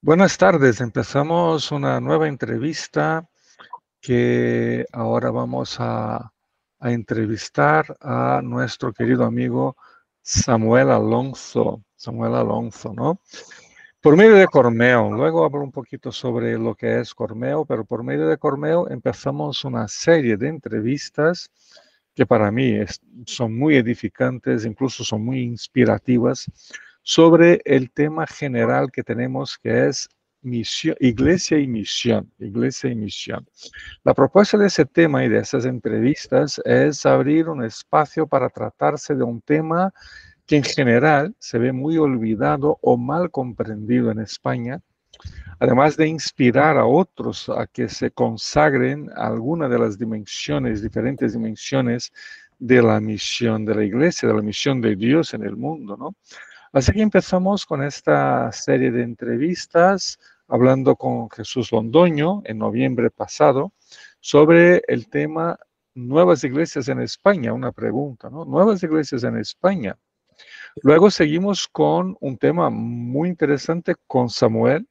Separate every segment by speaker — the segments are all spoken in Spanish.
Speaker 1: Buenas tardes, empezamos una nueva entrevista que ahora vamos a entrevistar a nuestro querido amigo Samuel Alonso. Samuel Alonso, ¿no? Por medio de Cormeo, luego hablo un poquito sobre lo que es Cormeo, pero por medio de Cormeo empezamos una serie de entrevistas que para mí son muy edificantes, incluso son muy inspirativas, sobre el tema general que tenemos que es misión, iglesia y misión, iglesia y misión. La propuesta de ese tema y de esas entrevistas es abrir un espacio para tratarse de un tema que en general se ve muy olvidado o mal comprendido en España, además de inspirar a otros a que se consagren a alguna de las dimensiones, diferentes dimensiones de la misión de la iglesia, de la misión de Dios en el mundo, ¿no? Así que empezamos con esta serie de entrevistas hablando con Jesús Londoño en noviembre pasado sobre el tema nuevas iglesias en España, una pregunta, ¿no? Nuevas iglesias en España. Luego seguimos con un tema muy interesante con Samuel,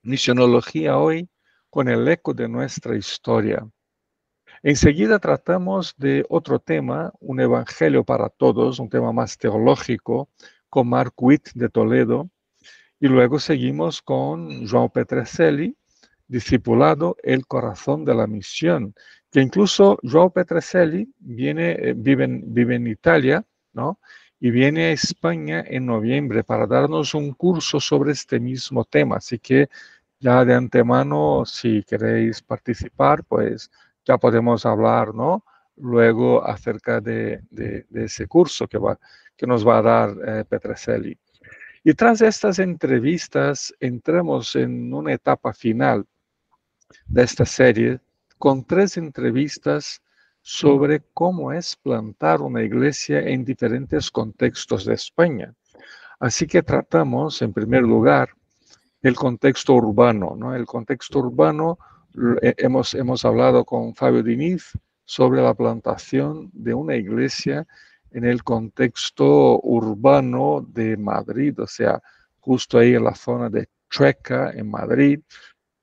Speaker 1: misionología hoy, con el eco de nuestra historia. Enseguida tratamos de otro tema, un evangelio para todos, un tema más teológico, con Mark Witt de Toledo. Y luego seguimos con João Petrocelli, discipulado El corazón de la misión, que incluso João Petrocelli vive en Italia, ¿no? Y viene a España en noviembre para darnos un curso sobre este mismo tema. Así que ya de antemano, si queréis participar, pues ya podemos hablar, ¿no? Luego acerca de ese curso que nos va a dar Petrocelli. Y tras estas entrevistas, entramos en una etapa final de esta serie con 3 entrevistas sobre cómo es plantar una iglesia en diferentes contextos de España. Así que tratamos, en primer lugar, el contexto urbano, ¿no? El contexto urbano, hemos hablado con Fabio Diniz sobre la plantación de una iglesia en el contexto urbano de Madrid, o sea, justo ahí en la zona de Chueca, en Madrid,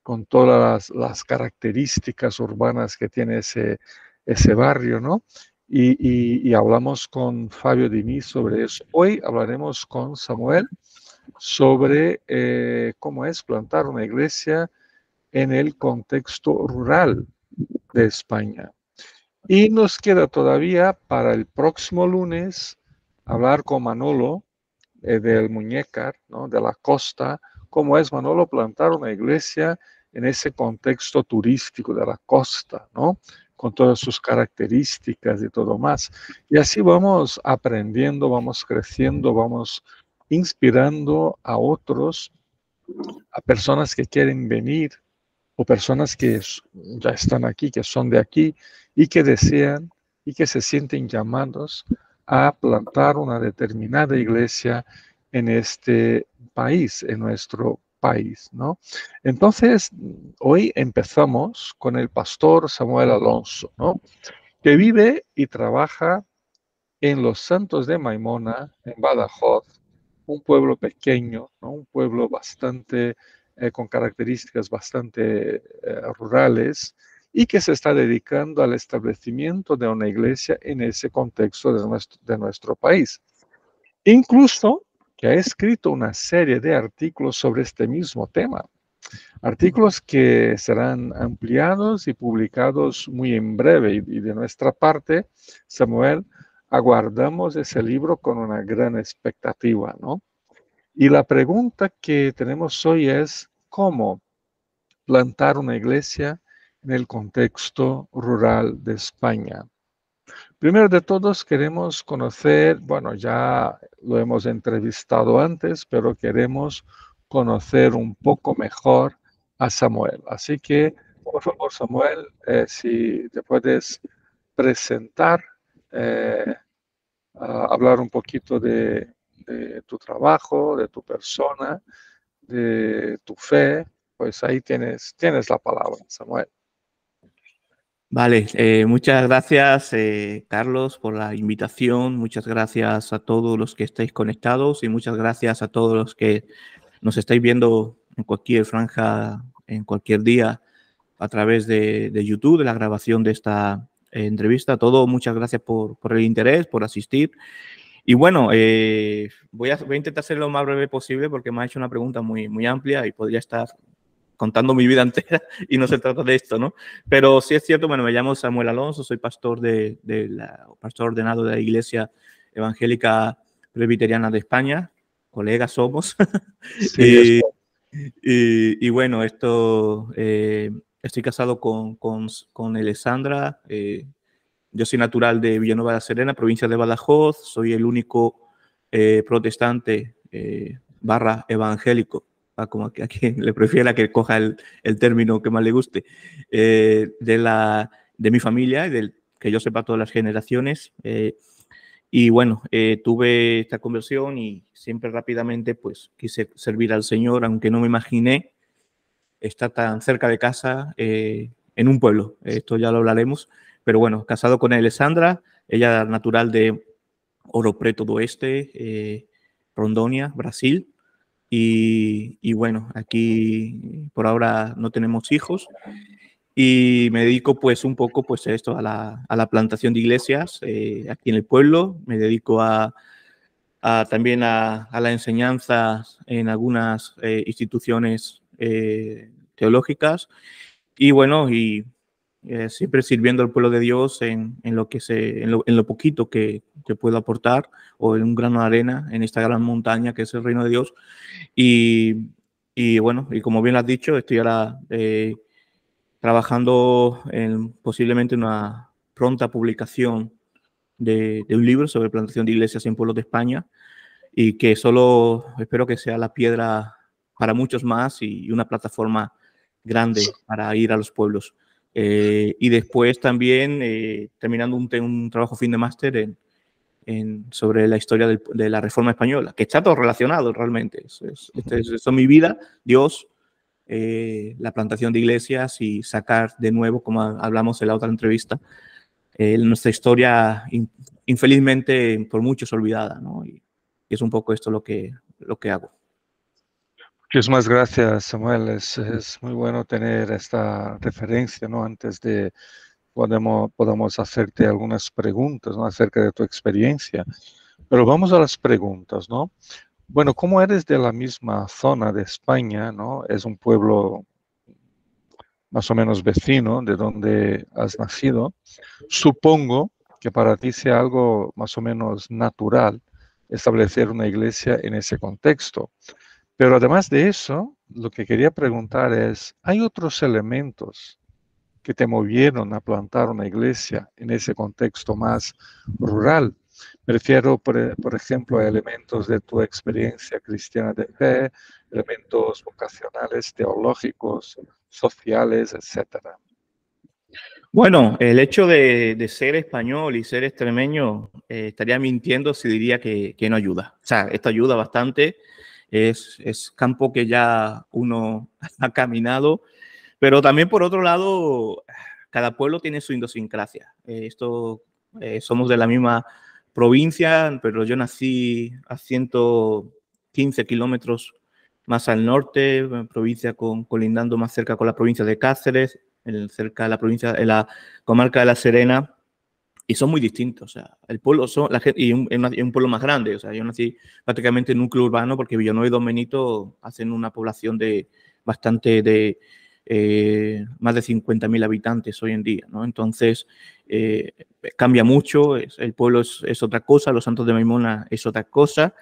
Speaker 1: con todas las características urbanas que tiene ese barrio, ¿no? Y hablamos con Fabio Diniz sobre eso. Hoy hablaremos con Samuel sobre cómo es plantar una iglesia en el contexto rural de España. Y nos queda todavía para el próximo lunes hablar con Manolo del Muñécar, ¿no? De la costa, cómo es, Manolo, plantar una iglesia en ese contexto turístico de la costa, ¿no? Con todas sus características y todo más. Y así vamos aprendiendo, vamos creciendo, vamos inspirando a otros, a personas que quieren venir o personas que ya están aquí, que son de aquí y que desean y que se sienten llamados a plantar una determinada iglesia en este país, en nuestro país, ¿no? Entonces, hoy empezamos con el pastor Samuel Alonso, ¿no? Que vive y trabaja en Los Santos de Maimona, en Badajoz, un pueblo pequeño, ¿no? Un pueblo bastante, con características bastante rurales y que se está dedicando al establecimiento de una iglesia en ese contexto de nuestro país. Incluso que ha escrito una serie de artículos sobre este mismo tema, artículos que serán ampliados y publicados muy en breve. Y de nuestra parte, Samuel, aguardamos ese libro con una gran expectativa, ¿no? Y la pregunta que tenemos hoy es, ¿cómo plantar una iglesia en el contexto rural de España? Primero de todos queremos conocer, bueno, ya lo hemos entrevistado antes, pero queremos conocer un poco mejor a Samuel. Así que, por favor, Samuel, si te puedes presentar, eh, hablar un poquito de tu trabajo, de tu persona, de tu fe, pues ahí tienes la palabra, Samuel.
Speaker 2: Vale, muchas gracias, Carlos, por la invitación. Muchas gracias a todos los que estáis conectados y muchas gracias a todos los que nos estáis viendo en cualquier franja, en cualquier día, a través de YouTube, de la grabación de esta entrevista. Todo, muchas gracias por el interés, por asistir. Y bueno, voy a intentar ser lo más breve posible porque me ha hecho una pregunta muy amplia y podría estar contando mi vida entera y no se trata de esto, ¿no? Pero sí es cierto, bueno, me llamo Samuel Alonso, soy pastor pastor ordenado de la Iglesia Evangélica Presbiteriana de España, colegas somos.
Speaker 1: Sí,
Speaker 2: Y bueno, estoy casado con Alessandra. Yo soy natural de Villanueva de la Serena, provincia de Badajoz. Soy el único protestante barra evangélico, como a quien le prefiera que coja el término que más le guste, de mi familia, que yo sepa todas las generaciones. Y bueno, tuve esta conversión y siempre rápidamente pues quise servir al Señor, aunque no me imaginé estar tan cerca de casa en un pueblo. Esto ya lo hablaremos. Pero bueno, casado con Alessandra, ella natural de Ouro Preto do Oeste, Rondônia, Brasil. Y bueno, aquí por ahora no tenemos hijos y me dedico pues un poco pues a esto, a la plantación de iglesias aquí en el pueblo. Me dedico también a la enseñanza en algunas instituciones teológicas y bueno, siempre sirviendo al pueblo de Dios en lo que en lo poquito que puedo aportar o en un grano de arena en esta gran montaña que es el reino de Dios. Y, y bueno, y como bien has dicho, estoy ahora trabajando en posiblemente una pronta publicación de un libro sobre plantación de iglesias en pueblos de España y que solo espero que sea la piedra para muchos más y una plataforma grande para ir a los pueblos. Y después también terminando un trabajo fin de máster sobre la historia de la Reforma Española, que está todo relacionado realmente. Eso es mi vida, Dios, la plantación de iglesias y sacar de nuevo, como hablamos en la otra entrevista, nuestra historia infelizmente por muchos olvidada, ¿no? Y es un poco esto lo que hago.
Speaker 1: muchísimas gracias, Samuel. Es muy bueno tener esta referencia, ¿no? Antes de podamos hacerte algunas preguntas, ¿no? Acerca de tu experiencia. Pero vamos a las preguntas, ¿no? Bueno, como eres de la misma zona de España, ¿no? Es un pueblo más o menos vecino de donde has nacido. Supongo que para ti sea algo más o menos natural establecer una iglesia en ese contexto. Pero además de eso, lo que quería preguntar es, ¿hay otros elementos que te movieron a plantar una iglesia en ese contexto más rural? Me refiero, por ejemplo, a elementos de tu experiencia cristiana de fe, elementos vocacionales, teológicos, sociales, etcétera.
Speaker 2: Bueno, el hecho de ser español y ser extremeño, estaría mintiendo si diría que no ayuda. O sea, esto ayuda bastante. Es campo que ya uno ha caminado, pero también por otro lado, cada pueblo tiene su idiosincrasia. Somos de la misma provincia, pero yo nací a 115 kilómetros más al norte, provincia colindando más cerca con la provincia de Cáceres, cerca de la provincia, en la comarca de La Serena, y son muy distintos. O sea, el pueblo la gente, y un pueblo más grande. O sea, yo nací prácticamente en núcleo urbano porque Villanueva y Don Benito hacen una población de bastante de más de 50.000 habitantes hoy en día, ¿no? Entonces, cambia mucho, el pueblo es otra cosa, los Santos de Maimona es otra cosa,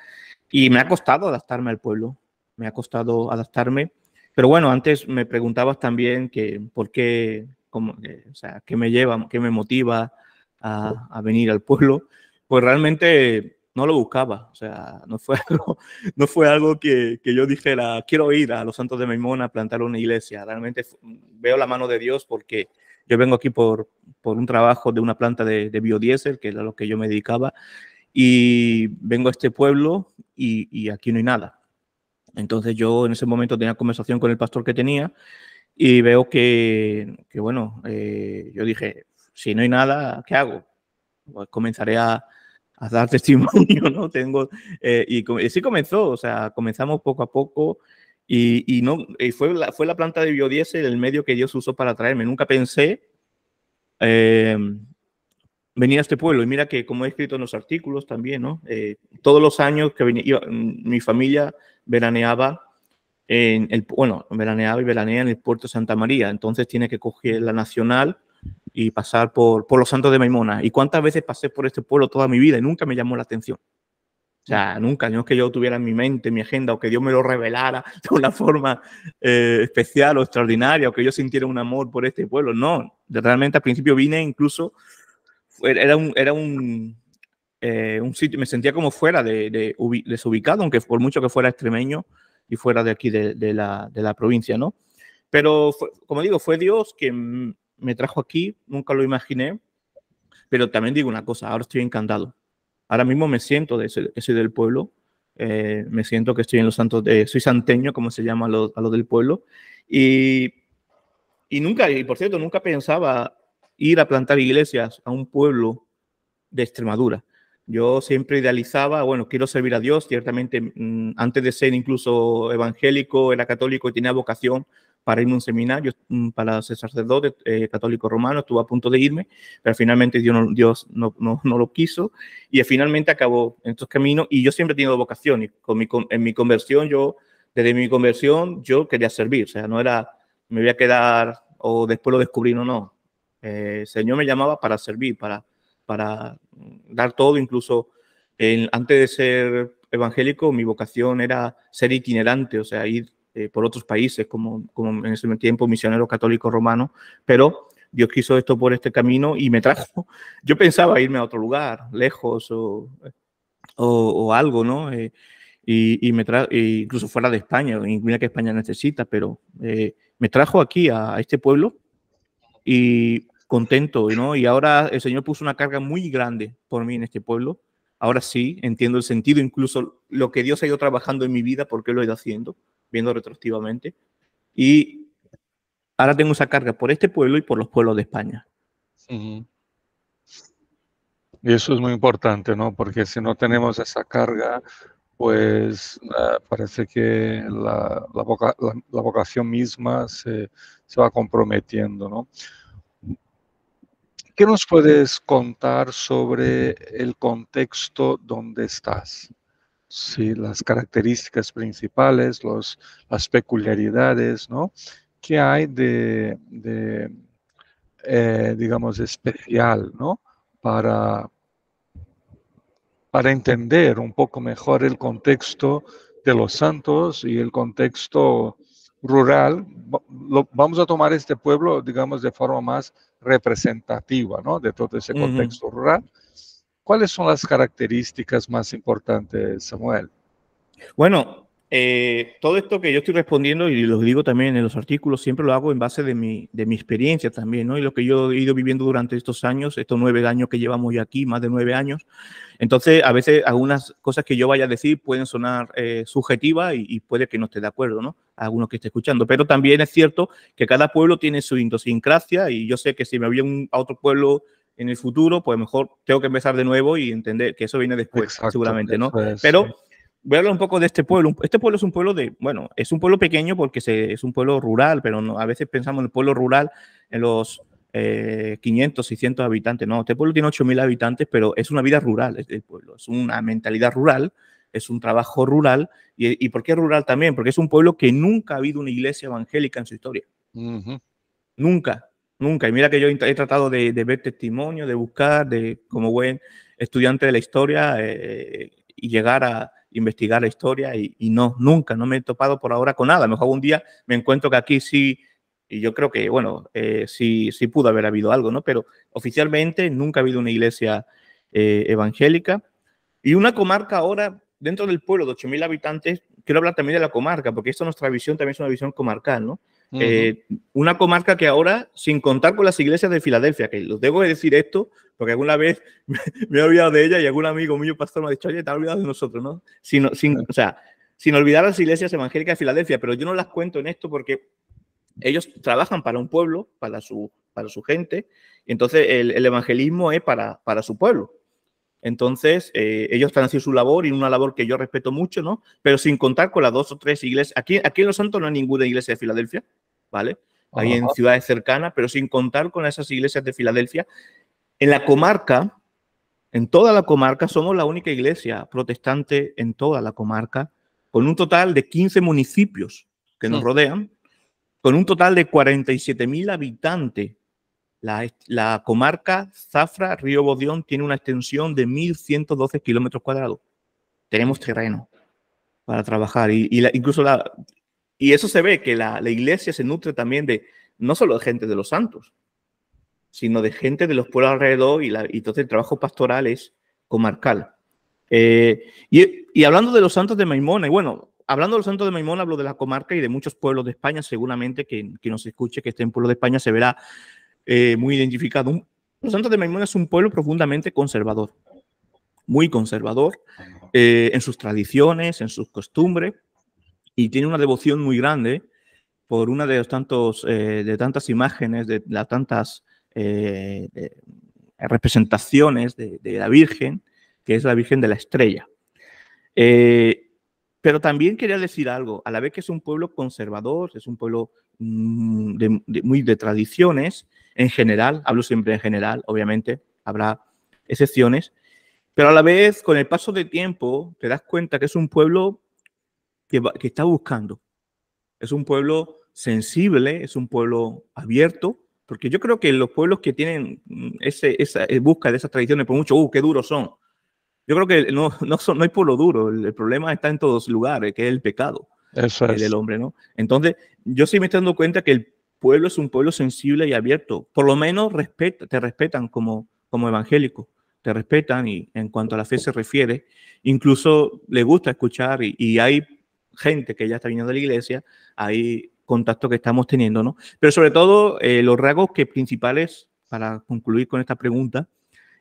Speaker 2: y me ha costado adaptarme al pueblo, me ha costado adaptarme, pero bueno, antes me preguntabas también que por qué, o sea, qué me lleva, qué me motiva a venir al pueblo, pues realmente no lo buscaba, o sea, no fue algo que yo dijera, quiero ir a los Santos de Maimona a plantar una iglesia. Realmente veo la mano de Dios porque yo vengo aquí por un trabajo de una planta de biodiesel, que era lo que yo me dedicaba, y vengo a este pueblo y aquí no hay nada. Entonces yo en ese momento tenía conversación con el pastor que tenía y veo que bueno, yo dije, si no hay nada, ¿qué hago? Pues comenzaré a dar testimonio, ¿no? Y sí comenzó, o sea, comenzamos poco a poco Y no, y fue la planta de biodiesel el medio que Dios usó para traerme. Nunca pensé venir a este pueblo. Y mira que, como he escrito en los artículos también, ¿no? Todos los años que venía, mi familia veraneaba veraneaba y veranea en el puerto de Santa María. Entonces tiene que coger la nacional y pasar por los Santos de Maimona. ¿Y cuántas veces pasé por este pueblo toda mi vida y nunca me llamó la atención? O sea, nunca, no es que yo tuviera en mi mente, en mi agenda, o que Dios me lo revelara de una forma especial o extraordinaria, o que yo sintiera un amor por este pueblo. No, realmente al principio vine incluso, era un sitio, me sentía como fuera desubicado, aunque por mucho que fuera extremeño y fuera de aquí de la provincia, ¿no? Pero, como digo, fue Dios quien me trajo aquí, nunca lo imaginé, pero también digo una cosa, ahora estoy encantado. Ahora mismo me siento que soy del pueblo, me siento que estoy en los santos, soy santeño, como se llama a lo del pueblo, y por cierto, nunca pensaba ir a plantar iglesias a un pueblo de Extremadura. Yo siempre idealizaba, bueno, quiero servir a Dios, ciertamente antes de ser incluso evangélico, era católico y tenía vocación para irme a un seminario, para ser sacerdote católico romano, estuve a punto de irme, pero finalmente Dios no lo quiso y finalmente acabó en estos caminos y yo siempre he tenido vocación y en mi conversión, desde mi conversión, yo quería servir, o sea, no era, me voy a quedar o después lo descubrí, no. El Señor me llamaba para servir, para dar todo, incluso antes de ser evangélico, mi vocación era ser itinerante, o sea, ir por otros países, como en ese tiempo misionero católico romano, pero Dios quiso esto por este camino y me trajo. Yo pensaba irme a otro lugar, lejos o algo, ¿no? Incluso fuera de España, mira que España necesita, pero me trajo aquí a este pueblo y contento, ¿no? Y ahora el Señor puso una carga muy grande por mí en este pueblo. Ahora sí, entiendo el sentido, incluso lo que Dios ha ido trabajando en mi vida, porque lo he ido haciendo, viendo retroactivamente. Y ahora tengo esa carga por este pueblo y por los pueblos de España.
Speaker 1: Y eso es muy importante, ¿no? Porque si no tenemos esa carga, pues parece que la vocación misma se va comprometiendo, ¿no? ¿Qué nos puedes contar sobre el contexto donde estás? Sí, las características principales, las peculiaridades, ¿no? ¿Qué hay digamos, especial, ¿no? Para entender un poco mejor el contexto de los santos y el contexto rural. Vamos a tomar este pueblo, digamos, de forma más representativa, ¿no? De todo ese contexto rural. ¿Cuáles son las características más importantes, Samuel?
Speaker 2: Bueno, todo esto que yo estoy respondiendo, y lo digo también en los artículos, siempre lo hago en base de mi experiencia también, ¿no? Y lo que yo he ido viviendo durante estos años, estos 9 años que llevamos ya aquí, más de 9 años. Entonces, a veces algunas cosas que yo vaya a decir pueden sonar subjetivas y puede que no esté de acuerdo, ¿no? A algunos que esté escuchando. Pero también es cierto que cada pueblo tiene su idiosincrasia y yo sé que si me voy a otro pueblo en el futuro, pues mejor tengo que empezar de nuevo y entender que eso viene después,
Speaker 1: Exacto,
Speaker 2: seguramente, ¿no?
Speaker 1: es,
Speaker 2: Pero voy a hablar un poco de este pueblo. Este pueblo es un pueblo es un pueblo pequeño porque es un pueblo rural, pero no, a veces pensamos en el pueblo rural en los 500, 600 habitantes. No, este pueblo tiene 8.000 habitantes, pero es una vida rural el pueblo. Es una mentalidad rural, es un trabajo rural. ¿Y por qué rural también? Porque es un pueblo que nunca ha habido una iglesia evangélica en su historia. Nunca, nunca. Y mira que yo he tratado de ver testimonio, de buscar, como buen estudiante de la historia y llegar a investigar la historia y no, nunca, no me he topado por ahora con nada. A lo mejor un día me encuentro que aquí sí, y yo creo que, bueno, sí pudo haber habido algo, ¿no? Pero oficialmente nunca ha habido una iglesia evangélica. Y una comarca ahora, dentro del pueblo de 8.000 habitantes, quiero hablar también de la comarca, porque esta nuestra visión también es una visión comarcal, ¿no? Una comarca que ahora, sin contar con las iglesias de Filadelfia, que los debo de decir esto, porque alguna vez me he olvidado de ella y algún amigo mío, pastor, me ha dicho, oye, te has olvidado de nosotros, ¿no? O sea, sin olvidar las iglesias evangélicas de Filadelfia, pero yo no las cuento en esto porque ellos trabajan para un pueblo, para su gente, y entonces el evangelismo es para su pueblo. Entonces, ellos están haciendo su labor y una labor que yo respeto mucho, ¿no? Pero sin contar con las 2 o 3 iglesias. Aquí en Los Santos no hay ninguna iglesia de Filadelfia, ¿vale? Hay en ciudades cercanas, pero sin contar con esas iglesias de Filadelfia. En la comarca, en toda la comarca, somos la única iglesia protestante en toda la comarca, con un total de 15 municipios que nos rodean, con un total de 47.000 habitantes. La comarca Zafra-Río Bodión tiene una extensión de 1.112 kilómetros cuadrados. Tenemos terreno para trabajar y eso se ve que la iglesia se nutre también de no solo de gente de Los Santos, sino de gente de los pueblos alrededor y entonces el trabajo pastoral es comarcal. Y hablando de los Santos de Maimona, y bueno, hablando de los Santos de Maimona, hablo de la comarca y de muchos pueblos de España, seguramente que nos escuche que esté en pueblos de España se verá muy identificado. Los Santos de Maimona es un pueblo profundamente conservador, muy conservador en sus tradiciones, en sus costumbres, y tiene una devoción muy grande por una de tantas imágenes, de las tantas representaciones de la Virgen, que es la Virgen de la Estrella. Pero también quería decir algo, a la vez que es un pueblo conservador, es un pueblo muy de tradiciones, en general, hablo siempre en general, obviamente habrá excepciones, pero a la vez, con el paso del tiempo, te das cuenta que es un pueblo que está buscando. Es un pueblo sensible, es un pueblo abierto, porque yo creo que los pueblos que tienen esa busca de esas tradiciones, por mucho, qué duros son. Yo creo que no hay pueblo duro, el problema está en todos lugares, que es el pecado del hombre, ¿no? Entonces, yo sí me estoy dando cuenta que el pueblo es un pueblo sensible y abierto. Por lo menos te respetan como evangélico, te respetan y en cuanto a la fe se refiere, incluso le gusta escuchar y hay gente que ya está viniendo de la iglesia, hay contacto que estamos teniendo, ¿no? Pero sobre todo, los rasgos principales, para concluir con esta pregunta,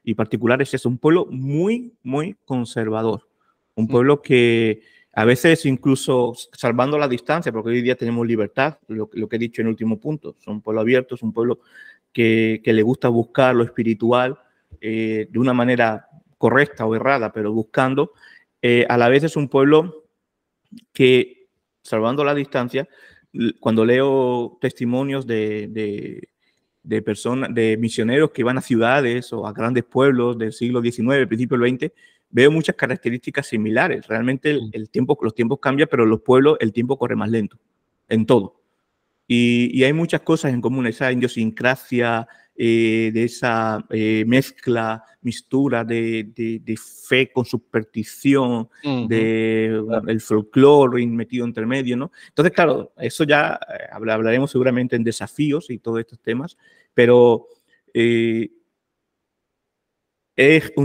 Speaker 2: y particulares, es un pueblo muy, muy conservador. Un pueblo que a veces incluso salvando la distancia, porque hoy día tenemos libertad, lo que he dicho en el último punto, es un pueblo abierto, es un pueblo que le gusta buscar lo espiritual de una manera correcta o errada, pero buscando. A la vez es un pueblo que, salvando la distancia, cuando leo testimonios de personas, de misioneros que van a ciudades o a grandes pueblos del siglo XIX, principio del XX, veo muchas características similares. Realmente los tiempos cambian, pero los pueblos el tiempo corre más lento, en todo. Y hay muchas cosas en común, esa idiosincrasia, de esa mezcla, mistura de fe con superstición, el folclore metido entre medio, ¿no? Entonces, claro, eso ya hablaremos seguramente en desafíos y todos estos temas, pero es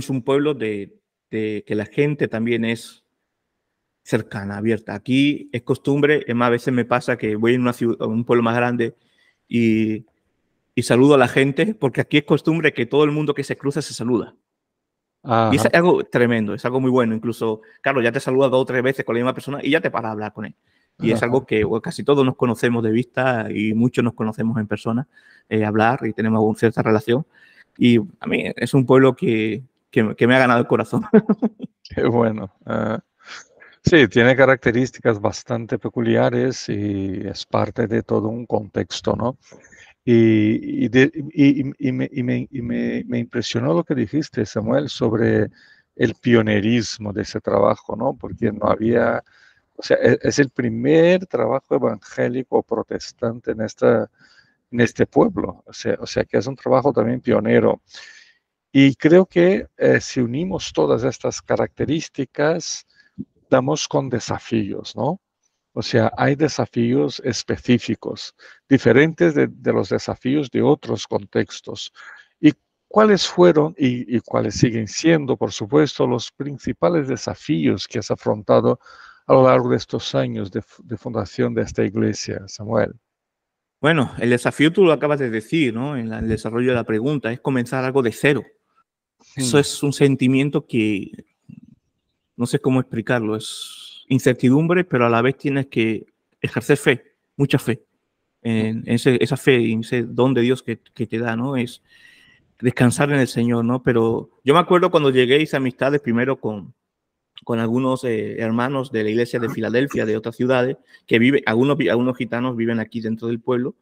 Speaker 2: un pueblo que la gente también es cercana, abierta. Aquí es costumbre, es más, a veces me pasa que voy a un pueblo más grande y saludo a la gente, porque aquí es costumbre que todo el mundo que se cruza se saluda. Y es algo tremendo, es algo muy bueno. Incluso, claro, ya te saludas 2 o 3 veces con la misma persona y ya te paras a hablar con él. Y es algo que casi todos nos conocemos de vista y muchos nos conocemos en persona, hablar y tenemos una cierta relación. Y a mí es un pueblo que me ha ganado el corazón.
Speaker 1: Qué bueno. Sí, tiene características bastante peculiares y es parte de todo un contexto, ¿no? Y me impresionó lo que dijiste, Samuel, sobre el pionerismo de ese trabajo, ¿no? Porque no había, o sea, es el primer trabajo evangélico protestante en este pueblo, o sea que es un trabajo también pionero. Y creo que si unimos todas estas características, damos con desafíos, ¿no? O sea, hay desafíos específicos, diferentes de los desafíos de otros contextos. ¿Y cuáles fueron y cuáles siguen siendo, por supuesto, los principales desafíos que has afrontado a lo largo de estos años de fundación de esta iglesia, Samuel?
Speaker 2: Bueno, el desafío tú lo acabas de decir, ¿no? En el desarrollo de la pregunta, es comenzar algo de cero. Eso es un sentimiento que no sé cómo explicarlo, es incertidumbre, pero a la vez tienes que ejercer fe, mucha fe, en esa fe y ese don de Dios que te da, ¿no? descansar en el Señor, ¿no? Pero yo me acuerdo cuando llegué, hice amistades primero con algunos hermanos de la iglesia de Filadelfia, de otras ciudades, que viven, algunos gitanos viven aquí dentro del pueblo,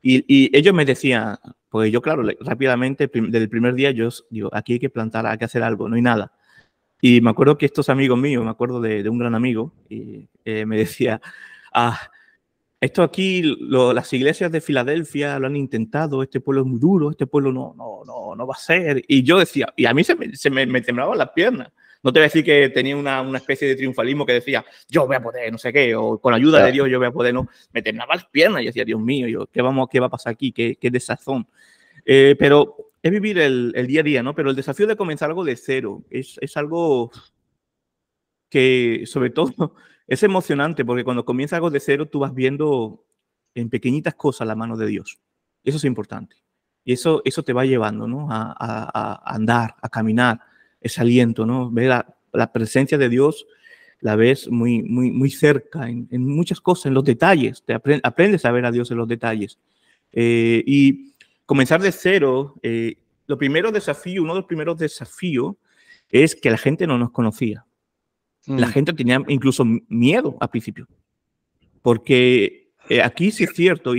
Speaker 2: y ellos me decían, pues yo, claro, rápidamente, desde el primer día, yo digo, aquí hay que plantar, hay que hacer algo, no hay nada. Y me acuerdo que estos amigos míos, me acuerdo de un gran amigo, y me decía, esto aquí, las iglesias de Filadelfia lo han intentado, este pueblo es muy duro, este pueblo no va a ser. Y yo decía, y a mí me temblaban las piernas. No te voy a decir que tenía una especie de triunfalismo que decía, yo voy a poder, no sé qué, o con la ayuda de Dios yo voy a poder, no. Me temblaban las piernas y decía, Dios mío, ¿qué va a pasar aquí? ¿Qué desazón? Pero es vivir el día a día, ¿no? Pero el desafío de comenzar algo de cero es algo que, sobre todo, es emocionante porque cuando comienza algo de cero, tú vas viendo en pequeñitas cosas la mano de Dios. Eso es importante. Y eso te va llevando, ¿no? A andar, a caminar, ese aliento, ¿no? Ver la presencia de Dios, la ves muy cerca en muchas cosas, en los detalles. Aprendes a ver a Dios en los detalles. Y comenzar de cero, uno de los primeros desafíos es que la gente no nos conocía. La gente tenía incluso miedo al principio, porque aquí sí es cierto,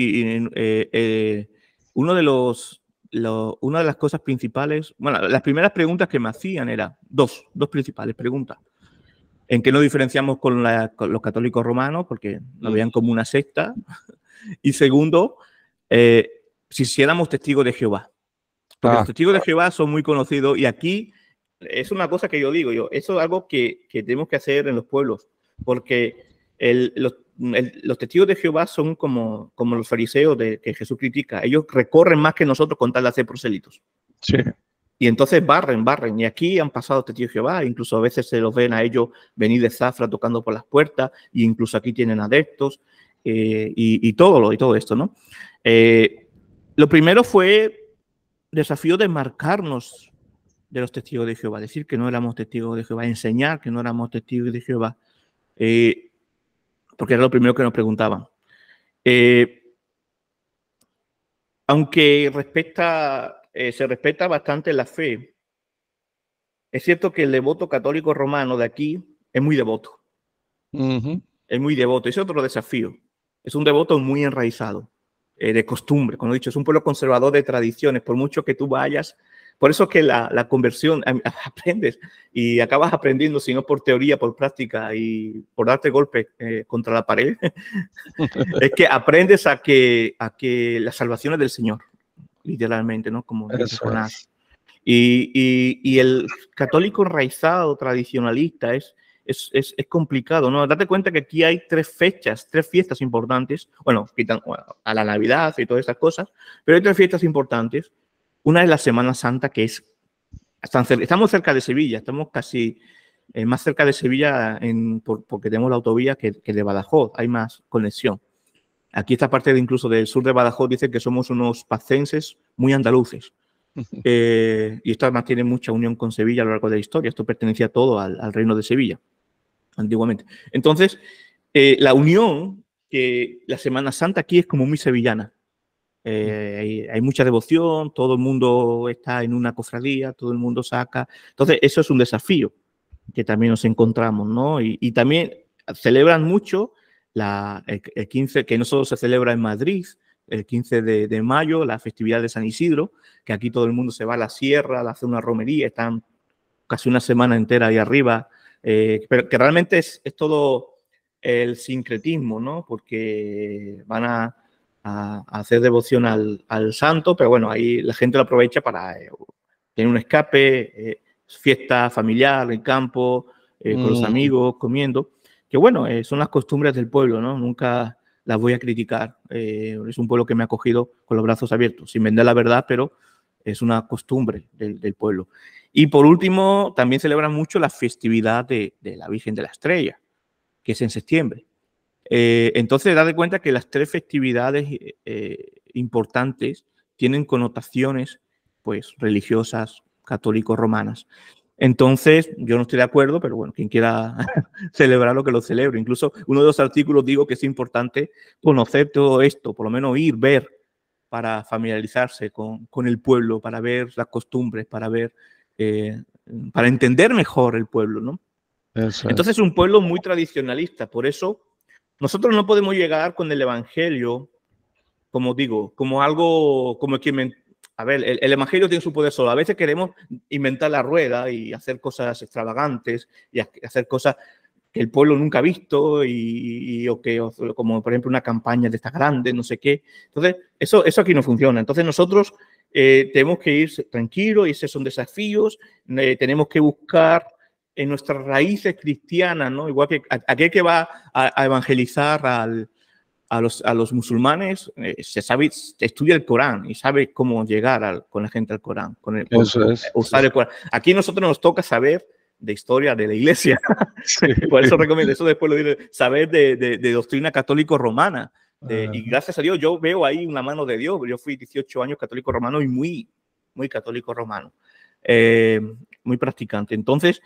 Speaker 2: una de las cosas principales, bueno, las primeras preguntas que me hacían eran dos principales preguntas. ¿En qué nos diferenciamos con los católicos romanos? Porque nos veían como una secta. Y segundo, si éramos testigos de Jehová. Porque los testigos de Jehová son muy conocidos y aquí es una cosa que yo digo, eso es algo que tenemos que hacer en los pueblos, porque los testigos de Jehová son como los fariseos que Jesús critica. Ellos recorren más que nosotros con tal de hacer proselitos.
Speaker 1: Sí.
Speaker 2: Y entonces barren. Y aquí han pasado testigos de Jehová, incluso a veces se los ven a ellos venir de zafra tocando por las puertas, e incluso aquí tienen adeptos y todo esto, ¿no? Lo primero fue desafío de marcarnos de los testigos de Jehová, decir que no éramos testigos de Jehová, enseñar que no éramos testigos de Jehová, porque era lo primero que nos preguntaban. Aunque se respeta bastante la fe, es cierto que el devoto católico romano de aquí es muy devoto. Es muy devoto. Ese es otro desafío. Es un devoto muy enraizado, de costumbre. Como he dicho, es un pueblo conservador de tradiciones. Por mucho que tú vayas, por eso es que la conversión, aprendes y acabas aprendiendo, si no por teoría, por práctica y por darte golpes contra la pared, es que aprendes a que la salvación es del Señor, literalmente, ¿no? Como dice Jonás. Y el católico enraizado, tradicionalista, es complicado, ¿no? Date cuenta que aquí hay tres fiestas importantes, bueno, a la Navidad y todas esas cosas, pero hay tres fiestas importantes. Una es la Semana Santa, que estamos cerca de Sevilla, estamos casi más cerca de Sevilla porque tenemos la autovía que de Badajoz, hay más conexión. Aquí esta parte incluso del sur de Badajoz dice que somos unos pacenses muy andaluces. Y esto además tiene mucha unión con Sevilla a lo largo de la historia. Esto pertenecía todo al reino de Sevilla, antiguamente. Entonces, la unión, que la Semana Santa aquí es como muy sevillana. Hay mucha devoción, todo el mundo está en una cofradía, todo el mundo saca. Entonces, eso es un desafío que también nos encontramos, ¿no? Y también celebran mucho el 15, que no solo se celebra en Madrid, el 15 de mayo, la festividad de San Isidro, que aquí todo el mundo se va a la sierra, a hacer una romería, están casi una semana entera ahí arriba, pero que realmente es todo el sincretismo, ¿no? Porque van a hacer devoción al santo, pero bueno, ahí la gente lo aprovecha para tener un escape, fiesta familiar en campo, con los amigos, comiendo, que bueno, son las costumbres del pueblo, ¿no? Nunca las voy a criticar. Es un pueblo que me ha acogido con los brazos abiertos, sin vender la verdad, pero es una costumbre del pueblo. Y por último, también celebran mucho la festividad de la Virgen de la Estrella, que es en septiembre. Entonces, date cuenta que las tres festividades importantes tienen connotaciones pues, religiosas, católico-romanas. Entonces, yo no estoy de acuerdo, pero bueno, quien quiera celebrarlo, que lo celebre. Incluso uno de los artículos digo que es importante conocer todo esto, por lo menos ir, ver, para familiarizarse con el pueblo, para ver las costumbres, para entender mejor el pueblo, ¿no?
Speaker 1: Eso
Speaker 2: Entonces es un pueblo muy tradicionalista, por eso nosotros no podemos llegar con el evangelio, como digo, como algo, como que, a ver, el evangelio tiene su poder solo. A veces queremos inventar la rueda y hacer cosas extravagantes y hacer cosas que el pueblo nunca ha visto como por ejemplo una campaña de estas grandes, no sé qué. Entonces, eso aquí no funciona. Entonces nosotros tenemos que ir tranquilos y esos son desafíos. Tenemos que buscar en nuestras raíces cristianas, ¿no? Igual que aquel que va a evangelizar a los musulmanes, estudia el Corán y sabe cómo llegar con la gente al Corán, usar el Corán. Aquí a nosotros nos toca saber de historia de la iglesia. Sí. Por eso recomiendo, eso después lo diré, saber de doctrina católico-romana. Y gracias a Dios yo veo ahí una mano de Dios. Yo fui 18 años católico romano y muy católico romano, muy practicante. Entonces,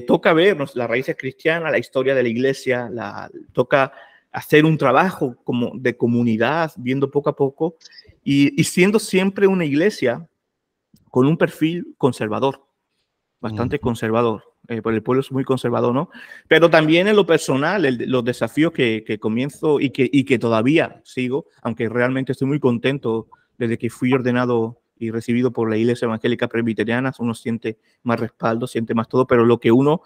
Speaker 2: toca ver las raíces cristianas, la historia de la iglesia, toca hacer un trabajo como de comunidad, viendo poco a poco y siendo siempre una iglesia con un perfil conservador, bastante conservador. Porque el pueblo es muy conservador, ¿no? Pero también en lo personal, los desafíos que comienzo y que todavía sigo, aunque realmente estoy muy contento desde que fui ordenado y recibido por la Iglesia Evangélica Presbiteriana, uno siente más respaldo, siente más todo, pero lo que uno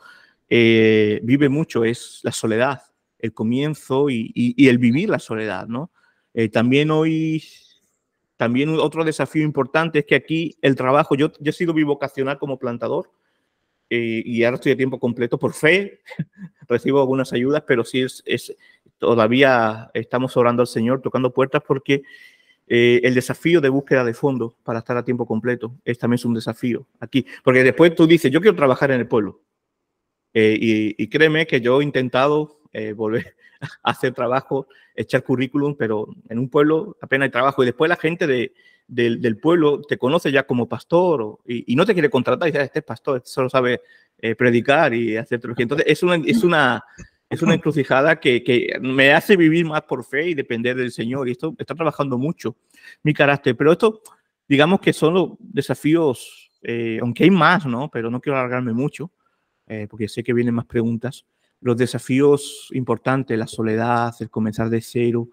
Speaker 2: vive mucho es la soledad, el comienzo y el vivir la soledad, ¿no? También otro desafío importante es que aquí el trabajo, yo he sido bivocacional como plantador, y ahora estoy a tiempo completo por fe, recibo algunas ayudas, pero sí todavía estamos orando al Señor, tocando puertas, porque el desafío de búsqueda de fondos para estar a tiempo completo también es un desafío aquí, porque después tú dices, yo quiero trabajar en el pueblo, y créeme que yo he intentado volver a hacer trabajo, echar currículum, pero en un pueblo apenas hay trabajo, y después la gente del pueblo te conoce ya como pastor y no te quiere contratar y dice, este es pastor, este solo sabe predicar y hacer teología. Entonces es una encrucijada que me hace vivir más por fe y depender del Señor, y esto está trabajando mucho mi carácter, pero esto digamos que son los desafíos, aunque hay más, ¿no? Pero no quiero alargarme mucho, porque sé que vienen más preguntas. Los desafíos importantes, la soledad, el comenzar de cero,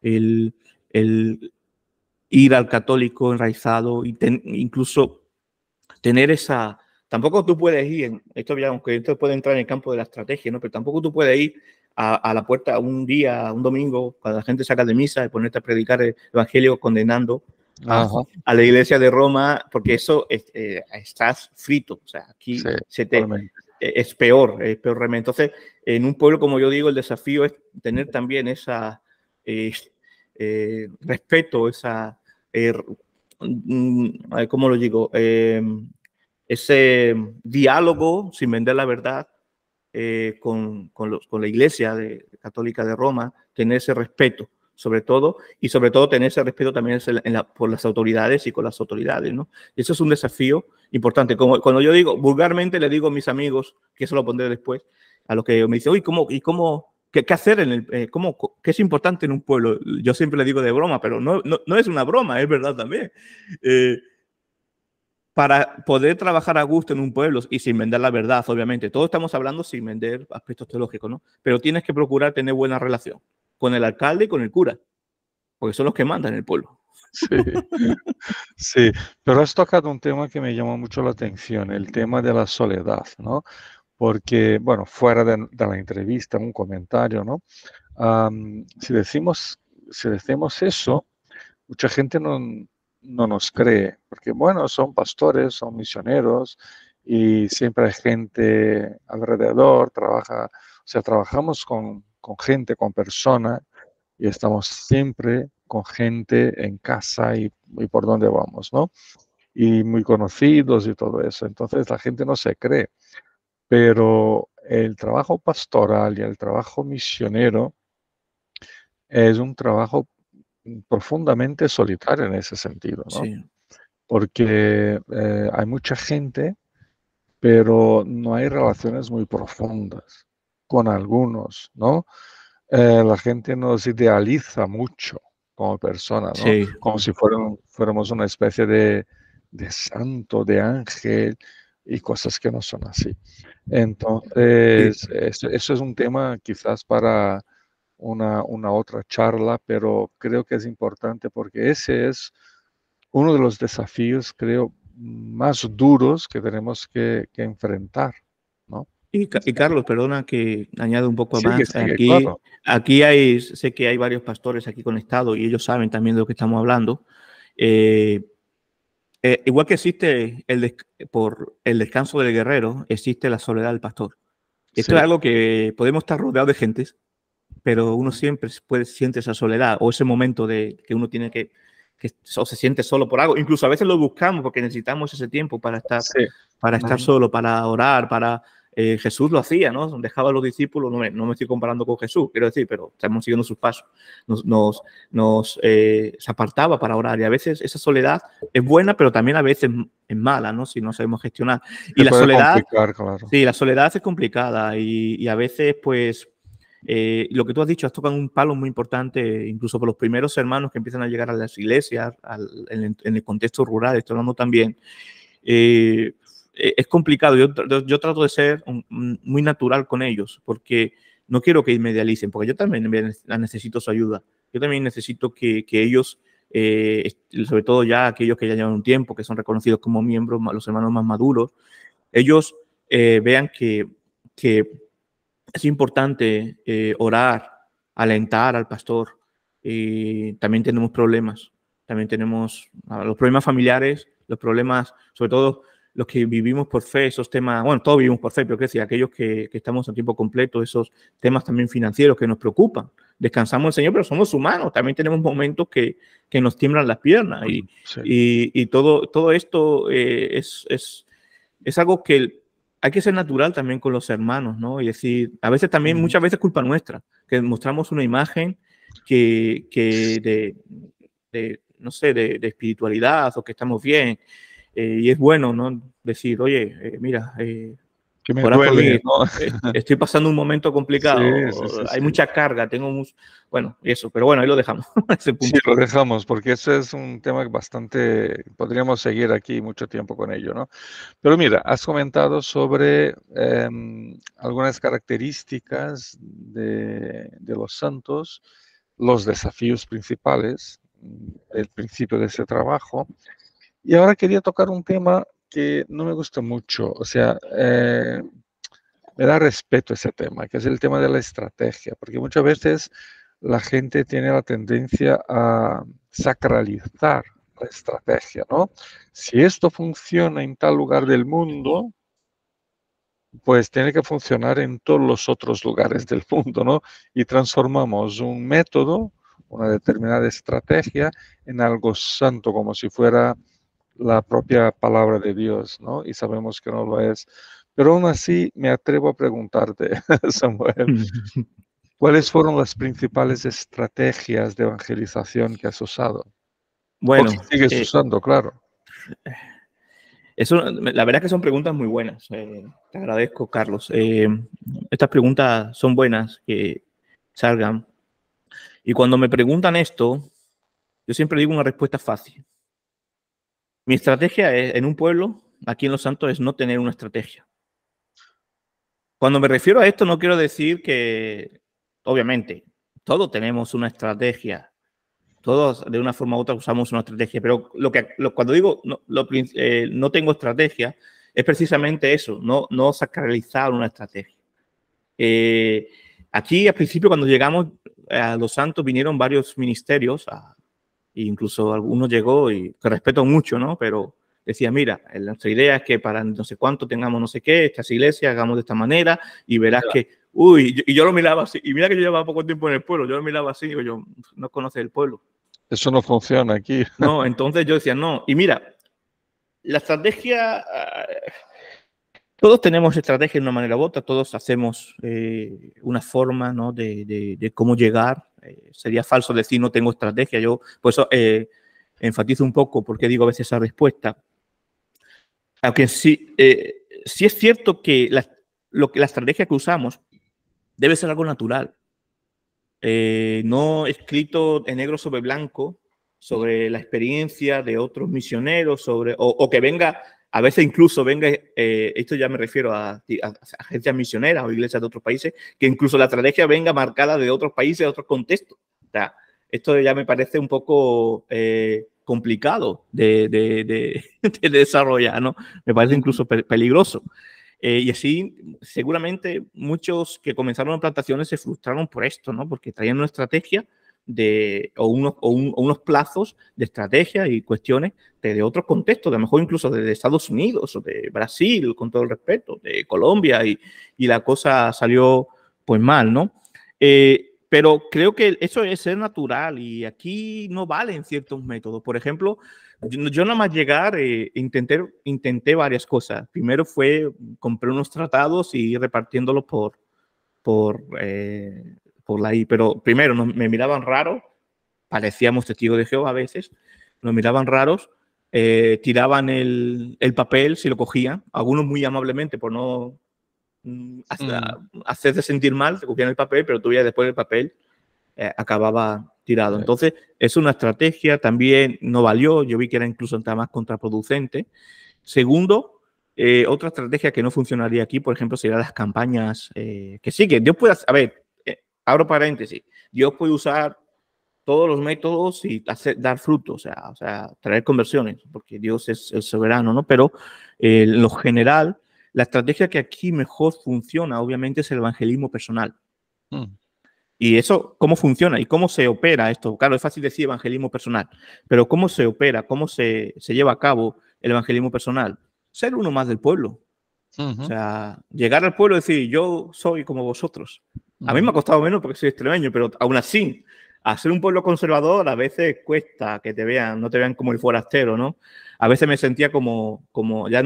Speaker 2: el ir al católico enraizado y incluso tener esa... Tampoco tú puedes ir, aunque esto puede entrar en el campo de la estrategia, ¿no? Pero tampoco tú puedes ir a la puerta un día, un domingo, cuando la gente saca de misa, y ponerte a predicar el evangelio condenando a la iglesia de Roma, porque eso estás frito. O sea, aquí es peor realmente. Entonces, en un pueblo, como yo digo, el desafío es tener también esa respeto, ¿cómo lo digo? Ese diálogo sin vender la verdad con la Iglesia Católica de Roma, tener ese respeto, sobre todo tener ese respeto también por las autoridades y con las autoridades, ¿no? Y eso es un desafío importante. Cuando yo digo, vulgarmente le digo a mis amigos, que eso lo pondré después, a los que me dicen, uy, ¿qué hacer qué es importante en un pueblo? Yo siempre le digo de broma, pero no es una broma, es verdad también. Para poder trabajar a gusto en un pueblo y sin vender la verdad, obviamente. Todos estamos hablando sin vender aspectos teológicos, ¿no? Pero tienes que procurar tener buena relación con el alcalde y con el cura, porque son los que mandan en el pueblo.
Speaker 1: Sí, sí, pero has tocado un tema que me llamó mucho la atención, el tema de la soledad, ¿no? Porque, bueno, fuera de la entrevista, un comentario, ¿no? Si decimos eso, mucha gente no nos cree, porque, bueno, son pastores, son misioneros y siempre hay gente alrededor, trabajamos con gente, con personas, y estamos siempre con gente en casa y por donde vamos, ¿no? Y muy conocidos y todo eso. Entonces la gente no se cree. Pero el trabajo pastoral y el trabajo misionero es un trabajo profundamente solitario en ese sentido, ¿no?
Speaker 2: Sí.
Speaker 1: Porque hay mucha gente, pero no hay relaciones muy profundas con algunos, ¿no? La gente nos idealiza mucho como persona, ¿no?
Speaker 2: Sí.
Speaker 1: Como si fuéramos una especie de santo, de ángel y cosas que no son así. Entonces, eso es un tema quizás para una otra charla, pero creo que es importante porque ese es uno de los desafíos, creo, más duros que tenemos que enfrentar, ¿no?
Speaker 2: Y Carlos, perdona que añado un poco
Speaker 1: Sigue,
Speaker 2: más.
Speaker 1: sigue, claro.
Speaker 2: Aquí sé que hay varios pastores aquí conectados y ellos saben también de lo que estamos hablando. Eh, igual que existe por el descanso del guerrero, existe la soledad del pastor. Esto es
Speaker 1: Sí.
Speaker 2: algo que podemos estar rodeados de gente, pero uno siempre siente esa soledad o ese momento de que uno tiene o se siente solo por algo. Incluso a veces lo buscamos porque necesitamos ese tiempo
Speaker 1: Sí.
Speaker 2: para estar solo, para orar, Jesús lo hacía, ¿no? Dejaba a los discípulos, no me estoy comparando con Jesús, quiero decir, pero estamos siguiendo sus pasos. Se apartaba para orar y a veces esa soledad es buena, pero también a veces es mala, ¿no? Si no sabemos gestionar.
Speaker 1: Se
Speaker 2: Y la
Speaker 1: puede
Speaker 2: soledad,
Speaker 1: complicar, claro.
Speaker 2: sí, la soledad es complicada y a veces, pues, lo que tú has dicho, has tocado un palo muy importante, incluso por los primeros hermanos que empiezan a llegar a las iglesias, en el contexto rural, estoy hablando también. Es complicado. Yo trato de ser muy natural con ellos porque no quiero que me idealicen, porque yo también necesito su ayuda. Yo también necesito que ellos, sobre todo ya aquellos que ya llevan un tiempo, que son reconocidos como miembros, los hermanos más maduros, ellos vean que es importante orar, alentar al pastor. Y también tenemos problemas. También tenemos los problemas familiares, los problemas, sobre todo los que vivimos por fe, esos temas, bueno, todos vivimos por fe, pero qué decir, aquellos que estamos a tiempo completo, esos temas también financieros que nos preocupan. Descansamos en el Señor, pero somos humanos. También tenemos momentos que nos tiemblan las piernas.
Speaker 1: Sí.
Speaker 2: Y todo esto es algo que hay que ser natural también con los hermanos, ¿no? Y decir, a veces también, muchas veces culpa nuestra, que mostramos una imagen no sé, de espiritualidad o que estamos bien. Y es bueno, ¿no? Decir, oye, mira,
Speaker 1: Que me
Speaker 2: ora por
Speaker 1: duele,
Speaker 2: mí,
Speaker 1: ¿no?
Speaker 2: estoy pasando un momento
Speaker 1: Sí,
Speaker 2: complicado,
Speaker 1: sí, sí,
Speaker 2: hay
Speaker 1: sí.
Speaker 2: mucha carga, bueno, eso, pero bueno, ahí lo dejamos, ese
Speaker 1: Sí,
Speaker 2: punto.
Speaker 1: lo dejamos, porque ese es un tema bastante, podríamos seguir aquí mucho tiempo con ello, ¿no? Pero mira, has comentado sobre algunas características de los santos, los desafíos principales, el principio de ese trabajo. Y ahora quería tocar un tema que no me gusta mucho, o sea, me da respeto ese tema, que es el tema de la estrategia, porque muchas veces la gente tiene la tendencia a sacralizar la estrategia, ¿no? Si esto funciona en tal lugar del mundo, pues tiene que funcionar en todos los otros lugares del mundo, ¿no? Y transformamos un método, una determinada estrategia, en algo santo, como si fuera la propia palabra de Dios, ¿no? Y sabemos que no lo es. Pero aún así me atrevo a preguntarte, Samuel, ¿cuáles fueron las principales estrategias de evangelización que has usado? O que
Speaker 2: Bueno,
Speaker 1: sigues usando, claro.
Speaker 2: la verdad que son preguntas muy buenas. Te agradezco, Carlos. Estas preguntas son buenas que salgan. Y cuando me preguntan esto, yo siempre digo una respuesta fácil. Mi estrategia en un pueblo, aquí en Los Santos, es no tener una estrategia. Cuando me refiero a esto, no quiero decir que, obviamente, todos tenemos una estrategia. Todos, de una forma u otra, usamos una estrategia. Pero cuando digo no tengo estrategia, es precisamente eso, no sacralizar una estrategia. Aquí, al principio, cuando llegamos a Los Santos, vinieron varios ministerios, incluso algunos llegó y que respeto mucho, ¿no? Pero decía, mira, nuestra idea es que para no sé cuánto tengamos no sé qué, estas iglesias, hagamos de esta manera y verás
Speaker 1: Ya.
Speaker 2: que, uy, y yo lo miraba así, y mira que yo llevaba poco tiempo en el pueblo, yo lo miraba así, digo yo, no conoces el pueblo.
Speaker 1: Eso no funciona aquí.
Speaker 2: No, entonces yo decía, no, y mira, la estrategia, todos tenemos estrategia de una manera u otra, todos hacemos una forma, ¿no? de cómo llegar. Sería falso decir no tengo estrategia. Yo, por eso enfatizo un poco porque digo a veces esa respuesta. Aunque sí es cierto que la estrategia que usamos debe ser algo natural. no escrito en negro sobre blanco sobre la experiencia de otros misioneros, o que venga, a veces incluso venga, esto ya me refiero a agencias misioneras o iglesias de otros países, que incluso la estrategia venga marcada de otros países, de otros contextos. O sea, esto ya me parece un poco complicado de desarrollar, ¿no? Me parece incluso peligroso. Y así, seguramente, muchos que comenzaron en plantaciones se frustraron por esto, ¿no? Porque traían una estrategia o unos plazos de estrategia y cuestiones de otros contextos, de a lo mejor incluso de Estados Unidos o de Brasil, con todo el respeto, de Colombia, y la cosa salió pues mal, ¿no? Pero creo que eso es ser natural y aquí no valen ciertos métodos. Por ejemplo, yo nada más llegar, intenté varias cosas. Primero compré unos tratados y ir repartiéndolos por la I. Pero primero me miraban raro, parecíamos testigos de Jehová a veces, nos miraban raros, tiraban el papel si lo cogían, algunos muy amablemente por no hacerte sentir mal, te cogían el papel, pero tú ya después del papel acababa tirado. Entonces, es una estrategia, también no valió, yo vi que era incluso más contraproducente. Segundo, otra estrategia que no funcionaría aquí, por ejemplo, serían las campañas que sí, que Dios puede, a ver, abro paréntesis, Dios puede usar todos los métodos y dar frutos, o sea, traer conversiones, porque Dios es el soberano, ¿no? Pero en lo general, la estrategia que aquí mejor funciona, obviamente, es el evangelismo personal. Y eso, ¿cómo funciona y cómo se opera esto? Claro, es fácil decir evangelismo personal, pero ¿cómo se opera? ¿Cómo se lleva a cabo el evangelismo personal? Ser uno más del pueblo. O sea, llegar al pueblo y decir, yo soy como vosotros. A mí me ha costado menos porque soy extremeño, pero aún así, hacer un pueblo conservador a veces cuesta que te vean, no te vean como el forastero, ¿no? A veces me sentía como ya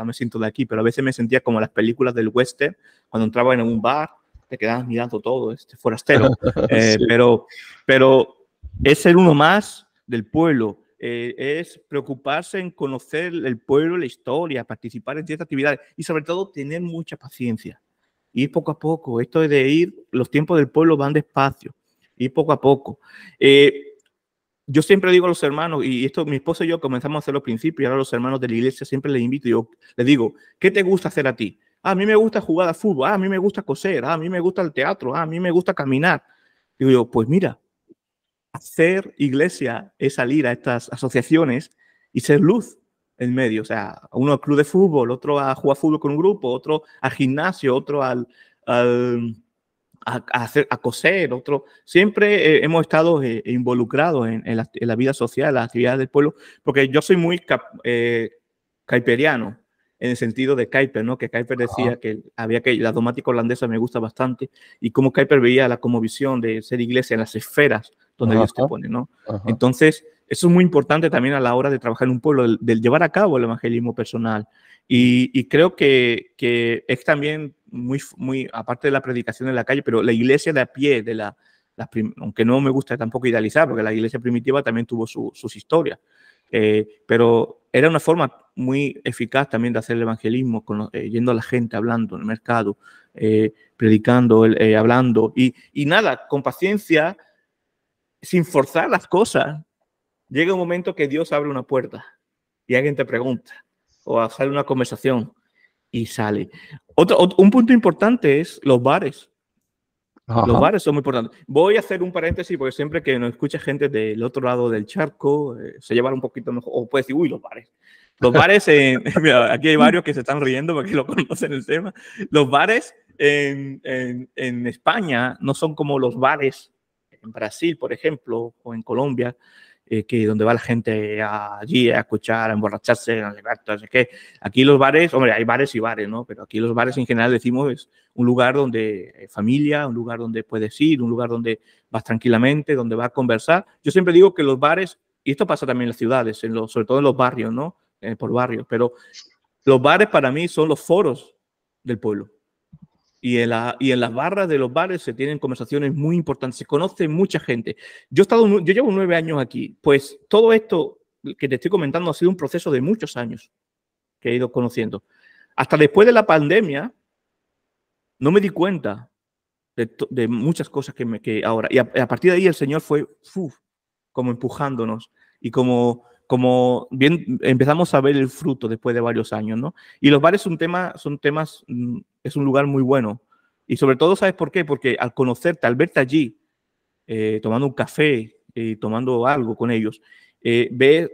Speaker 2: me siento de aquí, pero a veces me sentía como las películas del western, cuando entraba en un bar, te quedabas mirando todo, este forastero. Sí. Pero es ser uno más del pueblo. Es preocuparse en conocer el pueblo, la historia, participar en ciertas actividades y sobre todo tener mucha paciencia. Ir poco a poco. Esto es de ir, los tiempos del pueblo van despacio. Ir poco a poco. Yo siempre digo a los hermanos, y esto mi esposo y yo comenzamos a hacer los principios, y ahora los hermanos de la iglesia siempre les invito, y yo les digo, ¿qué te gusta hacer a ti? A mí me gusta jugar al fútbol, a mí me gusta coser, a mí me gusta el teatro, a mí me gusta caminar. Digo yo, pues mira, hacer iglesia es salir a estas asociaciones y ser luz en medio. O sea, uno al club de fútbol, otro a jugar fútbol con un grupo, otro al gimnasio, otro a coser, otro. Siempre hemos estado involucrados en la vida social, las actividades del pueblo, porque yo soy muy caiperiano, en el sentido de Kuyper, ¿no? Que Kuyper decía que la dogmática holandesa me gusta bastante, y cómo Kuyper veía la cosmovisión de ser iglesia en las esferas donde Dios te pone, ¿no? Entonces, eso es muy importante también a la hora de trabajar en un pueblo, del llevar a cabo el evangelismo personal. Y creo que es también muy, aparte de la predicación en la calle, pero la iglesia de a pie, aunque no me gusta tampoco idealizar, porque la iglesia primitiva también tuvo sus historias, pero era una forma muy eficaz también de hacer el evangelismo, yendo a la gente, hablando en el mercado, predicando, hablando, y nada, con paciencia, sin forzar las cosas. Llega un momento que Dios abre una puerta y alguien te pregunta, o sale una conversación y sale. Un punto importante es los bares. Los bares son muy importantes. Voy a hacer un paréntesis porque siempre que nos escucha gente del otro lado del charco, se llevan un poquito mejor, o puede decir, uy, los bares. Los bares, mira, aquí hay varios que se están riendo porque lo conocen el tema. Los bares en España no son como los bares en Brasil, por ejemplo, o en Colombia, donde va la gente allí a escuchar, a emborracharse, a no sé qué. Aquí los bares, hombre, hay bares y bares, ¿no? Pero aquí los bares en general decimos es un lugar donde familia, un lugar donde puedes ir, un lugar donde vas tranquilamente, donde vas a conversar. Yo siempre digo que los bares, y esto pasa también en las ciudades, sobre todo en los barrios, ¿no? Por barrios, pero los bares para mí son los foros del pueblo. Y en las barras de los bares se tienen conversaciones muy importantes, se conoce mucha gente. Yo llevo 9 años aquí, pues todo esto que te estoy comentando ha sido un proceso de muchos años que he ido conociendo. Hasta después de la pandemia no me di cuenta de muchas cosas que ahora. Y a partir de ahí el Señor fue como empujándonos y como bien empezamos a ver el fruto después de varios años, ¿no? Y los bares es un lugar muy bueno. Y sobre todo, ¿sabes por qué? Porque al conocerte, al verte allí, tomando un café, tomando algo con ellos, te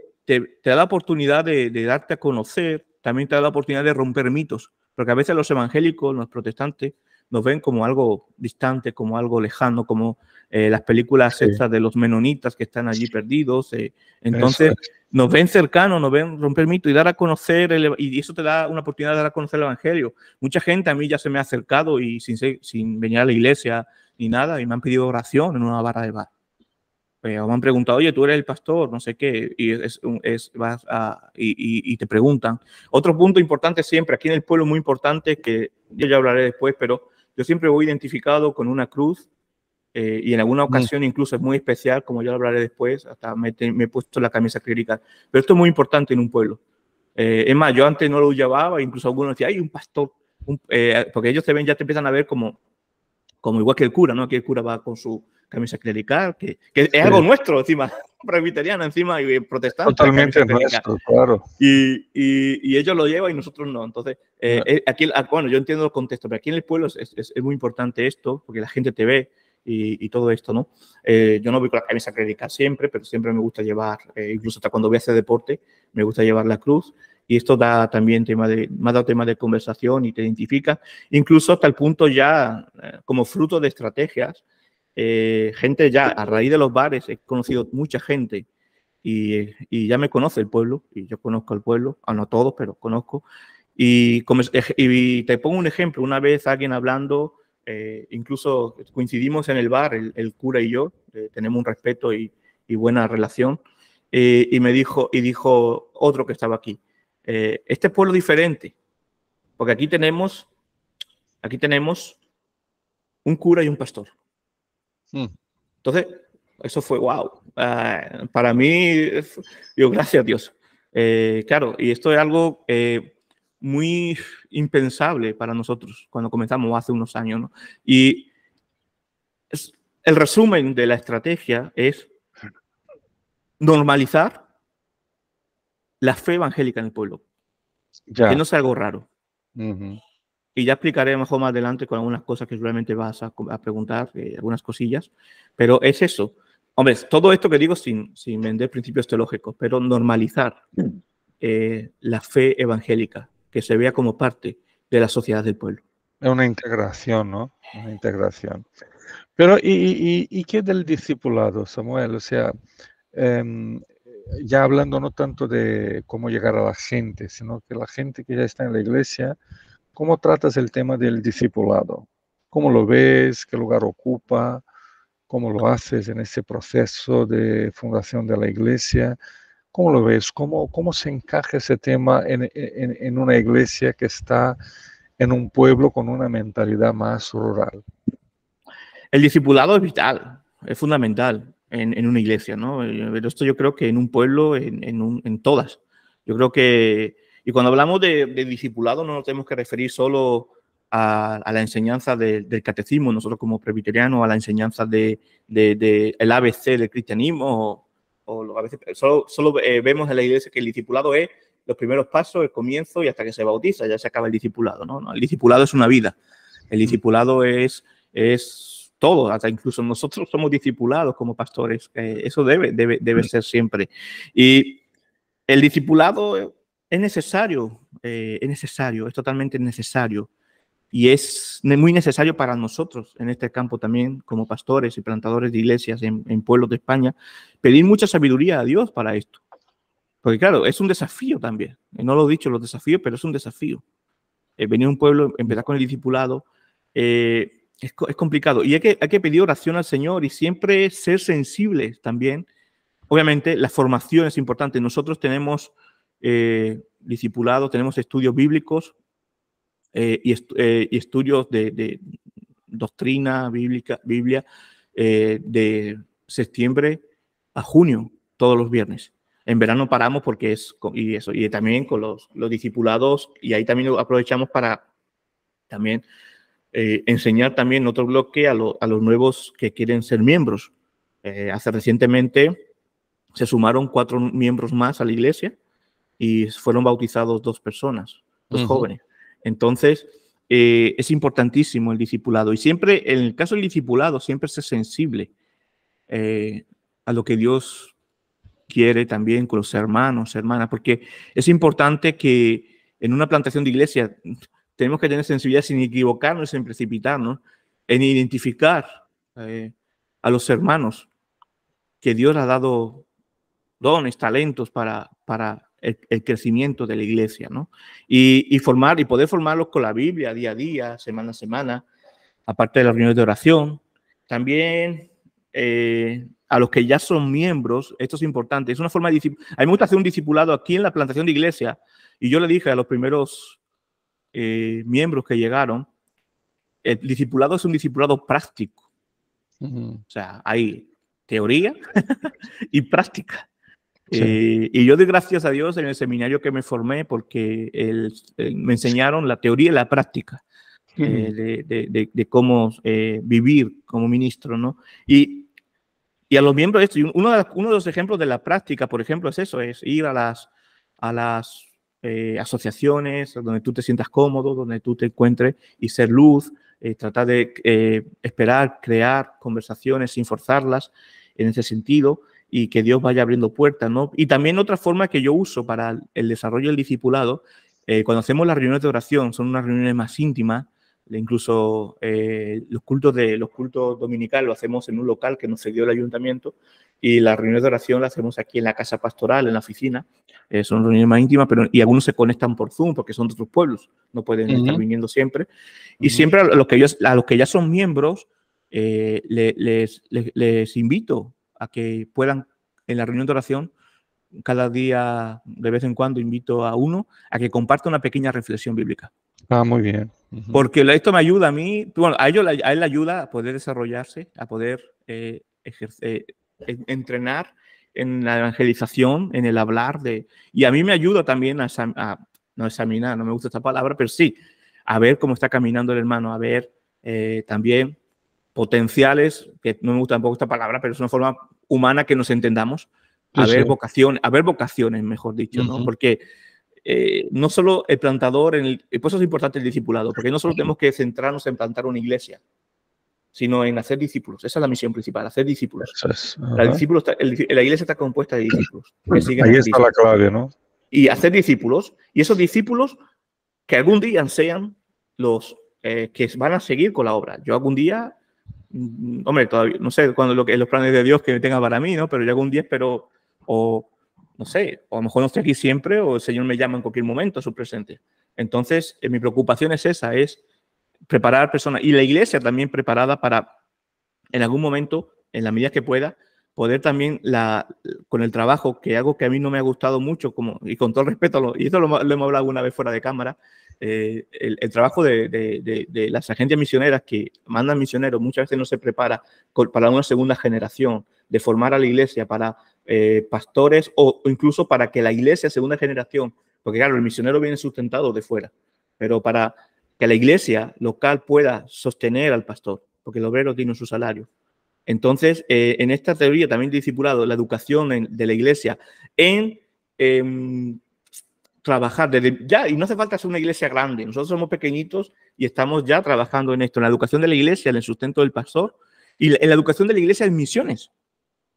Speaker 2: da la oportunidad de darte a conocer, también te da la oportunidad de romper mitos, porque a veces los evangélicos, los protestantes, nos ven como algo distante, como algo lejano, como las películas
Speaker 1: Sí,
Speaker 2: estas de los menonitas que están allí perdidos.
Speaker 1: eso
Speaker 2: Entonces,
Speaker 1: es.
Speaker 2: nos ven cercanos, nos ven romper mitos y dar a conocer, y eso te da una oportunidad de dar a conocer el evangelio. Mucha gente a mí ya se me ha acercado y sin venir a la iglesia ni nada, y me han pedido oración en una barra de bar. O me han preguntado, oye, tú eres el pastor, no sé qué, y te preguntan. Otro punto importante siempre, aquí en el pueblo muy importante, que yo ya hablaré después, pero yo siempre voy identificado con una cruz, y en alguna
Speaker 1: Mm,
Speaker 2: ocasión incluso es muy especial, como ya lo hablaré después, hasta me he puesto la camisa clerical. Pero esto es muy importante en un pueblo. Es más, yo antes no lo llevaba, incluso algunos decían, hay un pastor, porque ellos ya te empiezan a ver como igual que el cura, ¿no? Aquí el cura va con su camisa clerical, que es
Speaker 1: sí,
Speaker 2: algo nuestro encima, presbiteriano encima y protestante, la camisa
Speaker 1: totalmente
Speaker 2: clerical.
Speaker 1: nuestro, claro.
Speaker 2: Y ellos lo llevan y nosotros no. Entonces, aquí, bueno, yo entiendo el contexto, pero aquí en el pueblo es muy importante esto, porque la gente te ve y todo esto, ¿no? Yo no voy con la camisa clerical siempre, pero siempre me gusta llevar, incluso hasta cuando voy a hacer deporte, me gusta llevar la cruz. Y esto da también me ha dado tema de conversación y te identifica, incluso hasta el punto ya, como fruto de estrategias, gente ya, a raíz de los bares, he conocido mucha gente y ya me conoce el pueblo, y yo conozco el pueblo, no todos, pero conozco. Y te pongo un ejemplo, una vez alguien hablando, incluso coincidimos en el bar, el cura y yo, tenemos un respeto y buena relación, dijo otro que estaba aquí, este pueblo es diferente, porque aquí tenemos un cura y un pastor.
Speaker 1: Mm,
Speaker 2: Entonces, eso fue wow. Para mí, digo, gracias a Dios. Claro, y esto es algo muy impensable para nosotros cuando comenzamos hace unos años, ¿no? Y el resumen de la estrategia es normalizar la fe evangélica en el pueblo, que
Speaker 1: ya.
Speaker 2: no sea algo raro.
Speaker 1: Ujú.
Speaker 2: Y ya explicaré mejor más adelante con algunas cosas que seguramente vas a preguntar, algunas cosillas, pero es eso. Hombre, todo esto que digo sin vender principios teológicos, pero normalizar la fe evangélica, que se vea como parte de la sociedad del pueblo.
Speaker 1: Es una integración, ¿no? Una integración. Pero, ¿y qué del discipulado, Samuel? O sea, em, ya hablando no tanto de cómo llegar a la gente, sino que la gente que ya está en la iglesia, ¿cómo tratas el tema del discipulado? ¿Cómo lo ves? ¿Qué lugar ocupa? ¿Cómo lo haces en ese proceso de fundación de la iglesia? ¿Cómo lo ves? ¿Cómo se encaja ese tema en una iglesia que está en un pueblo con una mentalidad más rural?
Speaker 2: El discipulado es vital, es fundamental en una iglesia, ¿no? Pero esto yo creo que en un pueblo, en todas. Yo creo que, y cuando hablamos de discipulado no nos tenemos que referir solo a la enseñanza del catecismo, nosotros como presbiterianos, a la enseñanza el ABC del cristianismo, a veces solo vemos en la iglesia que el discipulado es los primeros pasos, el comienzo y hasta que se bautiza, ya se acaba el discipulado, ¿no? El discipulado es una vida, el discipulado es todo, hasta incluso nosotros somos discipulados como pastores, eso debe ser siempre. Y el discipulado es necesario, es totalmente necesario. Y es muy necesario para nosotros en este campo también, como pastores y plantadores de iglesias en pueblos de España, pedir mucha sabiduría a Dios para esto. Porque claro, es un desafío también. No lo he dicho los desafíos, pero es un desafío. Venir a un pueblo, empezar con el discipulado, es complicado. Y hay que pedir oración al Señor y siempre ser sensibles también. Obviamente, la formación es importante. Nosotros tenemos discipulado, tenemos estudios bíblicos y estudios de doctrina bíblica, Biblia, de septiembre a junio, todos los viernes. En verano paramos porque y también con los discipulados, y ahí también lo aprovechamos para también enseñar también otro bloque a los nuevos que quieren ser miembros. Hace recientemente se sumaron 4 miembros más a la iglesia y fueron bautizados 2 personas, 2 jóvenes. Entonces, es importantísimo el discipulado. Y siempre, en el caso del discipulado, siempre ser sensible a lo que Dios quiere también con los hermanos, hermanas, porque es importante que en una plantación de iglesia tenemos que tener sensibilidad sin equivocarnos, sin precipitarnos, en identificar a los hermanos que Dios ha dado dones, talentos para el crecimiento de la iglesia, ¿no? Y poder formarlos con la Biblia día a día, semana a semana, aparte de las reuniones de oración. También a los que ya son miembros, esto es importante, es una forma de discipulado. A mí me gusta hacer un discipulado aquí en la plantación de iglesia, y yo le dije a los primeros miembros que llegaron, el discipulado es un discipulado práctico. O sea, hay teoría y práctica. Sí. Y yo doy gracias a Dios en el seminario que me formé porque me enseñaron la teoría y la práctica de cómo vivir como ministro, ¿no? Y a los miembros, uno de los ejemplos de la práctica, por ejemplo, es eso, es ir a las asociaciones donde tú te sientas cómodo, donde tú te encuentres y ser luz, tratar de esperar, crear conversaciones sin forzarlas en ese sentido, y que Dios vaya abriendo puertas, ¿no? Y también otra forma que yo uso para el desarrollo del discipulado, cuando hacemos las reuniones de oración, son unas reuniones más íntimas, incluso los cultos dominicales lo hacemos en un local que nos cedió el ayuntamiento, y las reuniones de oración las hacemos aquí en la casa pastoral, en la oficina. Son reuniones más íntimas, y algunos se conectan por Zoom porque son de otros pueblos, no pueden estar viniendo siempre. Y siempre a los que ya son miembros, les invito a que puedan, en la reunión de oración, cada día, de vez en cuando, invito a uno a que comparta una pequeña reflexión bíblica.
Speaker 1: Muy bien.
Speaker 2: Porque esto me ayuda a mí, bueno, a él le ayuda a poder desarrollarse, a poder entrenar en la evangelización, en el hablar y a mí me ayuda también no examinar, no me gusta esta palabra, pero sí, a ver cómo está caminando el hermano, a ver también potenciales, que no me gusta tampoco esta palabra, pero es una forma humana que nos entendamos, a ver vocaciones, mejor dicho, ¿no? Porque no solo el plantador, por eso es importante el discipulado, porque no solo tenemos que centrarnos en plantar una iglesia, sino en hacer discípulos. Esa es la misión principal, hacer discípulos. La iglesia está compuesta de discípulos. Que siguen
Speaker 1: ahí está la clave, ¿no?
Speaker 2: Y hacer discípulos, y esos discípulos que algún día sean los que van a seguir con la obra. Yo algún día, hombre, todavía no sé cuándo los planes de Dios que tenga para mí, ¿no? Pero yo algún día espero, o no sé, o a lo mejor no estoy aquí siempre, o el Señor me llama en cualquier momento a su presente. Entonces, mi preocupación es esa, es preparar personas, y la iglesia también preparada para, en algún momento, en la medida que pueda, poder también, con el trabajo, que algo que a mí no me ha gustado mucho, y con todo el respeto, y esto lo hemos hablado alguna vez fuera de cámara, el trabajo de las agencias misioneras que mandan misioneros muchas veces no se prepara para una segunda generación, de formar a la iglesia para pastores o incluso para que la iglesia segunda generación, porque claro, el misionero viene sustentado de fuera, pero para que la iglesia local pueda sostener al pastor, porque el obrero tiene su salario. Entonces, en esta teoría también de discipulado, la educación de la iglesia en trabajar desde ya, y no hace falta ser una iglesia grande, nosotros somos pequeñitos y estamos ya trabajando en esto, en la educación de la iglesia, en el sustento del pastor, y en la educación de la iglesia en misiones,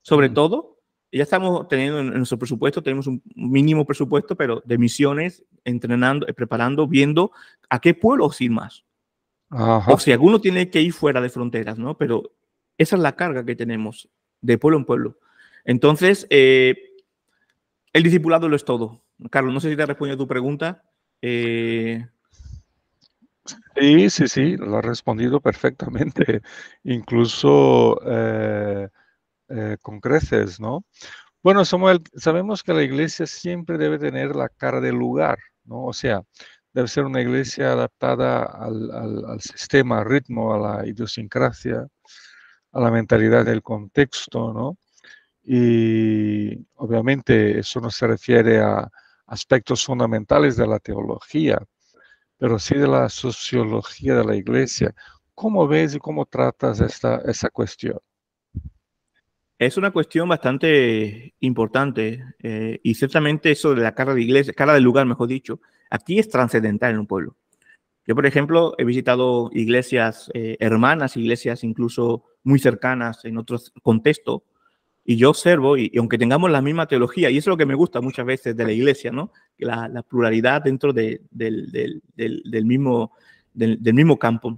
Speaker 2: sobre todo. Ya estamos teniendo en nuestro presupuesto, tenemos un mínimo presupuesto, pero de misiones, entrenando, preparando, viendo a qué pueblos ir más. O si alguno tiene que ir fuera de fronteras, ¿no? Pero esa es la carga que tenemos, de pueblo en pueblo. Entonces, el discipulado lo es todo. Carlos, no sé si te ha respondido tu pregunta.
Speaker 1: Sí, lo ha respondido perfectamente, incluso con creces, ¿no? Bueno, Samuel, sabemos que la iglesia siempre debe tener la cara del lugar, ¿no? O sea, debe ser una iglesia adaptada al sistema, al ritmo, a la idiosincrasia, a la mentalidad del contexto, ¿no? Y obviamente eso no se refiere a aspectos fundamentales de la teología, pero sí de la sociología de la iglesia. ¿Cómo ves y cómo tratas esa cuestión?
Speaker 2: Es una cuestión bastante importante y ciertamente eso de la cara de iglesia, cara del lugar, mejor dicho, aquí es trascendental en un pueblo. Yo, por ejemplo, he visitado iglesias hermanas, iglesias incluso muy cercanas en otros contextos, y yo observo, y aunque tengamos la misma teología, y eso es lo que me gusta muchas veces de la iglesia, ¿no? La pluralidad dentro del mismo campo,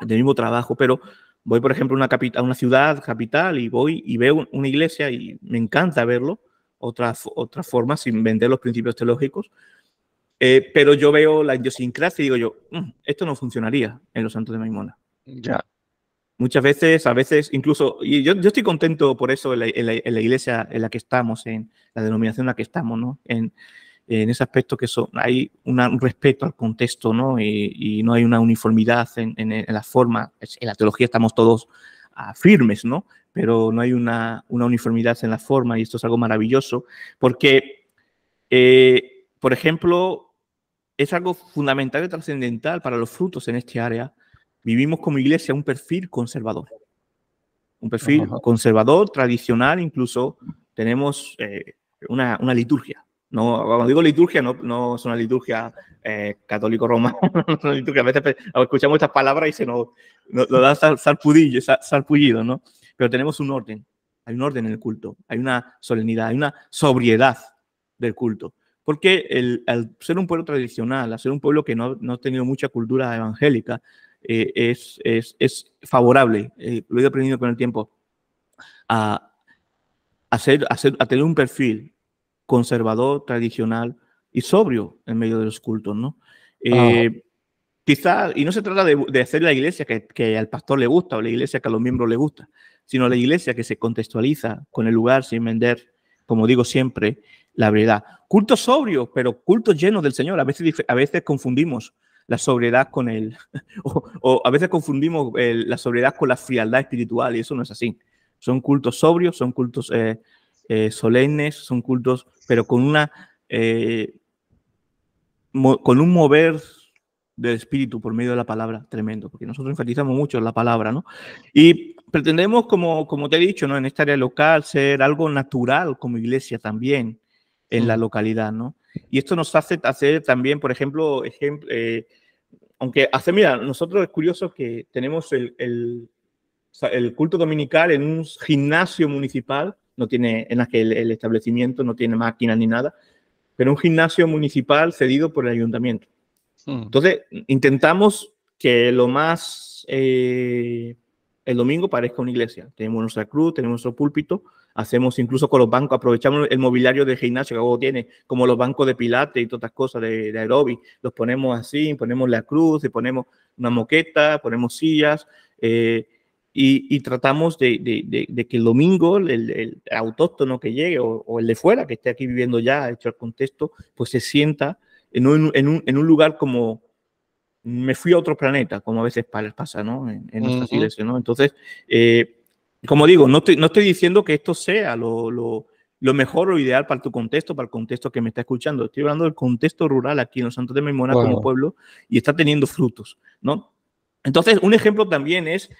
Speaker 2: del mismo trabajo, pero voy, por ejemplo, a una ciudad capital y voy y veo una iglesia y me encanta verlo, otra forma, sin vender los principios teológicos, pero yo veo la idiosincrasia y digo yo, esto no funcionaría en los Santos de Maimona.
Speaker 1: Ya.
Speaker 2: Muchas veces, a veces, incluso, y yo estoy contento por eso en la iglesia en la que estamos, en la denominación en la que estamos, ¿no? En ese aspecto que hay un respeto al contexto, ¿no? Y no hay una uniformidad en la forma. En la teología estamos todos firmes, ¿no? Pero no hay una uniformidad en la forma y esto es algo maravilloso porque, por ejemplo, es algo fundamental y trascendental para los frutos en este área. Vivimos como iglesia un perfil conservador. Un perfil conservador, tradicional, incluso tenemos una liturgia. No, cuando digo liturgia, no es una liturgia católico-romana, a veces escuchamos estas palabras y se nos da sarpullido, ¿no? Pero tenemos un orden, hay un orden en el culto, hay una solemnidad, hay una sobriedad del culto. Porque al ser un pueblo tradicional, al ser un pueblo que no ha tenido mucha cultura evangélica, es favorable, lo he aprendido con el tiempo, a tener un perfil conservador, tradicional y sobrio en medio de los cultos, ¿no? Quizá, y no se trata de hacer la iglesia que al pastor le gusta o la iglesia que a los miembros le gusta, sino la iglesia que se contextualiza con el lugar sin vender, como digo siempre, la verdad. Cultos sobrios, pero cultos llenos del Señor. A veces confundimos la sobriedad con o a veces confundimos la sobriedad con la frialdad espiritual y eso no es así. Son cultos sobrios, son cultos solemnes, son cultos, pero con con un mover del espíritu por medio de la palabra tremendo, porque nosotros enfatizamos mucho en la palabra, ¿no? Y pretendemos, como te he dicho, ¿no? En esta área local, ser algo natural como iglesia también en la localidad, ¿no? Y esto nos hace hacer también, por ejemplo, mira, nosotros es curioso que tenemos el culto dominical en un gimnasio municipal, no tiene, en la que el establecimiento no tiene máquinas ni nada, pero un gimnasio municipal cedido por el ayuntamiento. Entonces, intentamos que el domingo parezca una iglesia. Tenemos nuestra cruz, tenemos nuestro púlpito, hacemos incluso con los bancos, aprovechamos el mobiliario del gimnasio que luego tiene, como los bancos de pilates y todas estas cosas de aeróbic, los ponemos así, ponemos la cruz, ponemos una moqueta, ponemos sillas, y tratamos de que el domingo el autóctono que llegue o el de fuera que esté aquí viviendo ya, hecho el contexto, pues se sienta en un lugar como me fui a otro planeta, como a veces pasa, ¿no? En nuestras iglesias, ¿no? Entonces, como digo, no estoy diciendo que esto sea lo mejor o ideal para tu contexto, para el contexto que me está escuchando. Estoy hablando del contexto rural aquí en los Santos de Maimona como pueblo y está teniendo frutos, ¿no? Entonces, un ejemplo también es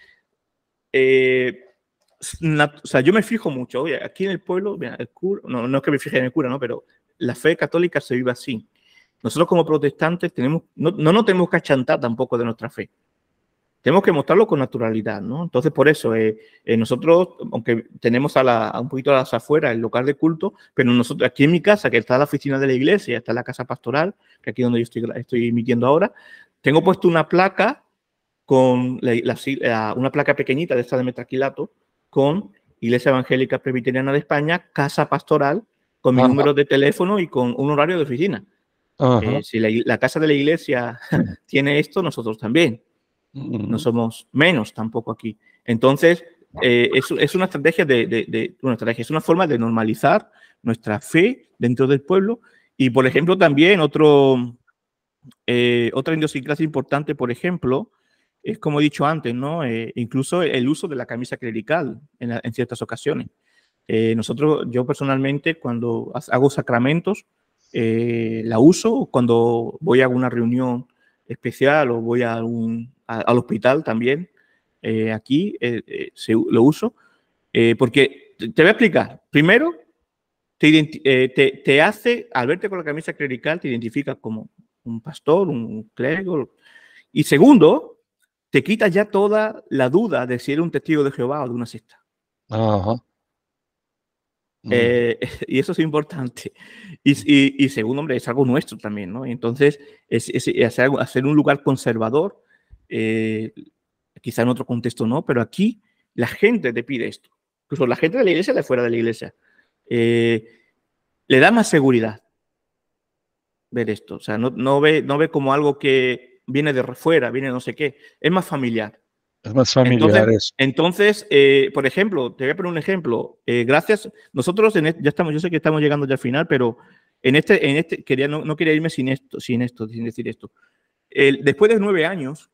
Speaker 2: o sea, yo me fijo mucho, oye, aquí en el pueblo, mira, el cura, no es que me fije en el cura, ¿no? Pero la fe católica se vive así. Nosotros como protestantes no nos tenemos que achantar tampoco de nuestra fe. Tenemos que mostrarlo con naturalidad, ¿no? Entonces, por eso, nosotros, aunque tenemos un poquito a las afueras el local de culto, pero nosotros, aquí en mi casa, que está la oficina de la iglesia, está la casa pastoral, que aquí donde yo estoy emitiendo ahora, tengo puesto una placa con una placa pequeñita de esta de metaquilato con Iglesia Evangélica Presbiteriana de España, Casa Pastoral, con mi número de teléfono y con un horario de oficina. Si la casa de la iglesia tiene esto, nosotros también. No somos menos tampoco aquí. Entonces, es una estrategia es una forma de normalizar nuestra fe dentro del pueblo. Y, por ejemplo, también otra idiosincrasia importante, por ejemplo, es como he dicho antes, ¿no? Incluso el uso de la camisa clerical en ciertas ocasiones. Yo personalmente, cuando hago sacramentos, la uso cuando voy a una reunión especial o voy al hospital también, aquí lo uso, porque te voy a explicar. Primero, te hace, al verte con la camisa clerical, te identifica como un pastor, un clérigo. Y segundo, te quita ya toda la duda de si eres un testigo de Jehová o de una secta.
Speaker 1: Ajá.
Speaker 2: Y eso es importante. Y segundo, hombre, es algo nuestro también, ¿no? Entonces, hacer un lugar conservador, quizá en otro contexto no, pero aquí la gente te pide esto. Incluso la gente de la iglesia, de fuera de la iglesia. Le da más seguridad ver esto. O sea, no ve como algo que viene de fuera, viene no sé qué. Es más familiar.
Speaker 1: Es más familiar eso.
Speaker 2: Entonces, por ejemplo, te voy a poner un ejemplo. Gracias, nosotros ya estamos, yo sé que estamos llegando ya al final, pero no quería irme sin decir esto. Después de 9 años,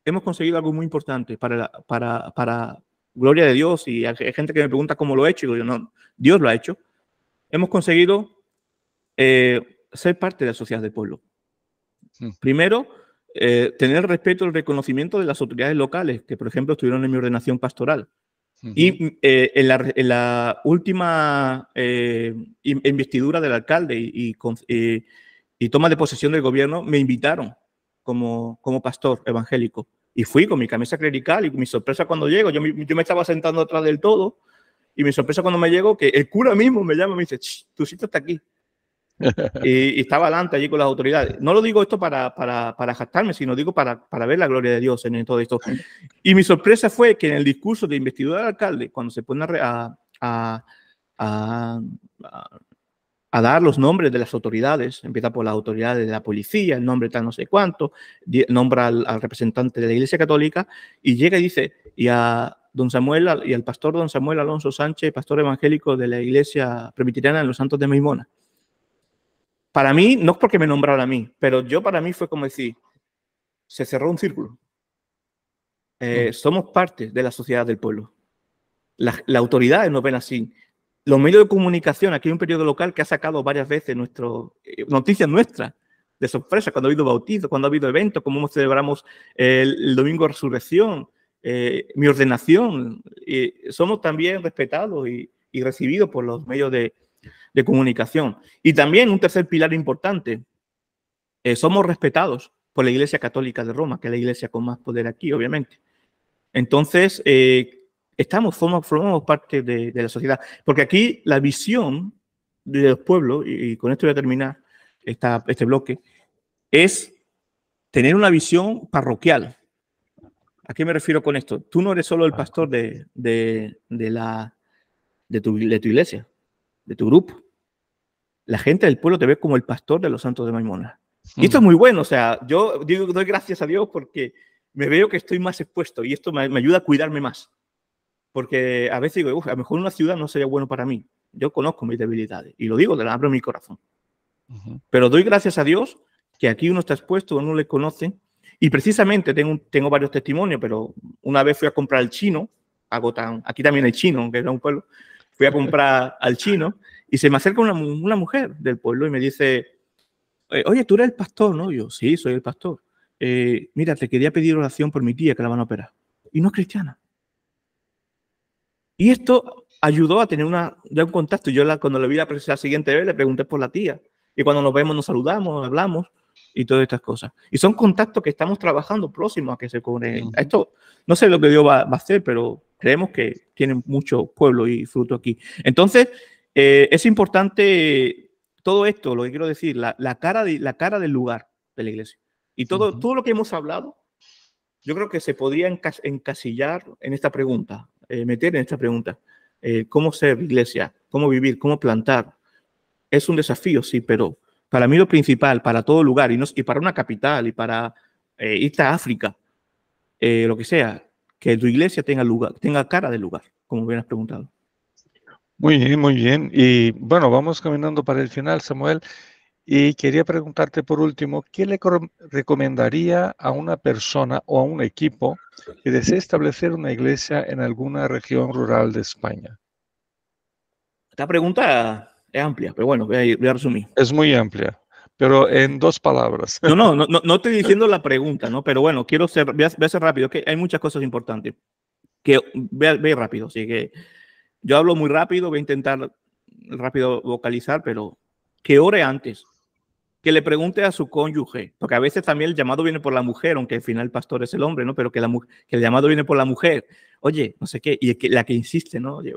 Speaker 2: hemos conseguido algo muy importante para gloria de Dios, y hay gente que me pregunta cómo lo he hecho, y digo yo, no, Dios lo ha hecho. Hemos conseguido ser parte de la sociedad del pueblo. Primero, tener el respeto y el reconocimiento de las autoridades locales, que por ejemplo estuvieron en mi ordenación pastoral. Y en la última investidura del alcalde y toma de posesión del gobierno, me invitaron como pastor evangélico. Y fui con mi camisa clerical, y mi sorpresa cuando llego, yo me estaba sentando atrás del todo, y mi sorpresa cuando me llego, que el cura mismo me llama y me dice, tu sitio está aquí. Y estaba adelante allí con las autoridades. No lo digo esto para jactarme, sino digo para ver la gloria de Dios en todo esto. Y mi sorpresa fue que en el discurso de investidura del alcalde, cuando se pone a dar los nombres de las autoridades, empieza por las autoridades de la policía, el nombre tal no sé cuánto, nombra al representante de la Iglesia Católica, y llega y dice, y a don Samuel, y al pastor don Samuel Alonso Sánchez, pastor evangélico de la Iglesia Presbiteriana en los Santos de Maimona. Para mí, no es porque me nombraron a mí, pero para mí fue como decir, se cerró un círculo. Somos parte de la sociedad del pueblo. Las autoridades nos ven así. Los medios de comunicación, aquí hay un periódico local que ha sacado varias veces noticias nuestras de sorpresa, cuando ha habido bautizos, cuando ha habido eventos, como celebramos el domingo de resurrección, mi ordenación. Somos también respetados y recibidos por los medios de comunicación. Y también un tercer pilar importante, somos respetados por la Iglesia Católica de Roma, que es la iglesia con más poder aquí, obviamente. Entonces, formamos parte de la sociedad, porque aquí la visión de los pueblos, y con esto voy a terminar este bloque, es tener una visión parroquial. ¿A qué me refiero con esto? Tú no eres solo el pastor de tu iglesia, de tu grupo. La gente del pueblo te ve como el pastor de los Santos de Maimona. Y esto es muy bueno. O sea, yo doy gracias a Dios porque me veo que estoy más expuesto, y esto me ayuda a cuidarme más. Porque a veces digo, a lo mejor una ciudad no sería bueno para mí. Yo conozco mis debilidades y lo digo, le abro mi corazón. Pero doy gracias a Dios que aquí uno está expuesto, uno le conoce. Y precisamente tengo varios testimonios, pero una vez fui a comprar al chino, aquí también hay chino, que era un pueblo, fui a comprar al chino y se me acerca una mujer del pueblo y me dice, oye, tú eres el pastor, ¿no? Yo, sí, soy el pastor. Mira, te quería pedir oración por mi tía que la van a operar. Y no es cristiana. Y esto ayudó a tener un contacto. Yo cuando le vi la siguiente vez le pregunté por la tía. Y cuando nos vemos nos saludamos, hablamos y todas estas cosas. Y son contactos que estamos trabajando próximos a que se congreguen. Esto no sé lo que Dios va a hacer, pero creemos que tiene mucho pueblo y fruto aquí. Entonces, es importante todo esto, lo que quiero decir, la cara del lugar de la iglesia. Y todo lo que hemos hablado, yo creo que se podría encasillar en esta pregunta, meter en esta pregunta. ¿Cómo ser iglesia? ¿Cómo vivir? ¿Cómo plantar? Es un desafío, sí, pero para mí lo principal, para todo lugar, y para una capital, y para irte a África, lo que sea, que tu iglesia tenga cara de lugar, como bien has preguntado.
Speaker 1: Muy bien, muy bien. Y bueno, vamos caminando para el final, Samuel. Y quería preguntarte por último, ¿qué le recomendaría a una persona o a un equipo que desee establecer una iglesia en alguna región rural de España?
Speaker 2: Esta pregunta es amplia, pero bueno, voy a resumir.
Speaker 1: Es muy amplia, pero en 2 palabras.
Speaker 2: No estoy diciendo la pregunta, ¿no? Pero bueno, voy a ser rápido, que hay muchas cosas importantes. Que ve rápido, así que yo hablo muy rápido, voy a intentar rápido vocalizar, pero que ore antes, que le pregunte a su cónyuge, porque a veces también el llamado viene por la mujer, aunque al final el pastor es el hombre, ¿no? Pero que el llamado viene por la mujer. Oye, no sé qué, y la que insiste, ¿no? Oye,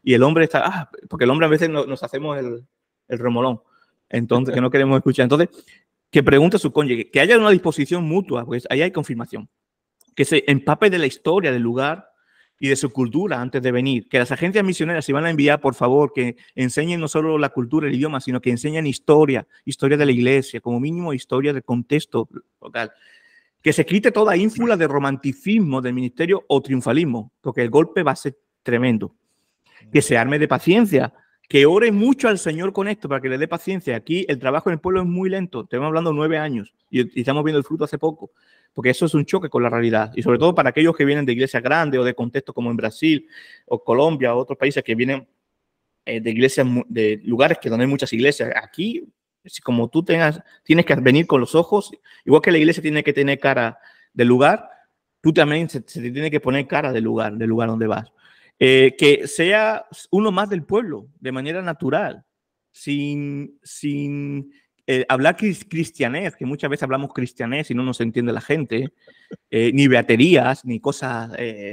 Speaker 2: y el hombre está, porque el hombre a veces nos hacemos el remolón, entonces, que no queremos escuchar. Entonces, que pregunte a su cónyuge, que haya una disposición mutua, pues ahí hay confirmación, que se empape de la historia del lugar y de su cultura antes de venir. Que las agencias misioneras, si van a enviar, por favor, que enseñen no solo la cultura, el idioma, sino que enseñen historia de la iglesia, como mínimo historia del contexto local. Que se quite toda ínfula de romanticismo del ministerio o triunfalismo, porque el golpe va a ser tremendo. Que se arme de paciencia, que ore mucho al Señor con esto para que le dé paciencia. Aquí el trabajo en el pueblo es muy lento, estamos hablando 9 años y estamos viendo el fruto hace poco, porque eso es un choque con la realidad. Y sobre todo para aquellos que vienen de iglesias grandes o de contextos como en Brasil o Colombia o otros países que vienen de iglesias, de lugares que donde hay muchas iglesias. Aquí, como tú tienes que venir con los ojos, igual que la iglesia tiene que tener cara del lugar, tú también se te tiene que poner cara del lugar donde vas. Que sea uno más del pueblo, de manera natural, sin hablar cristianés, que muchas veces hablamos cristianés y no nos entiende la gente, ni beaterías, ni cosas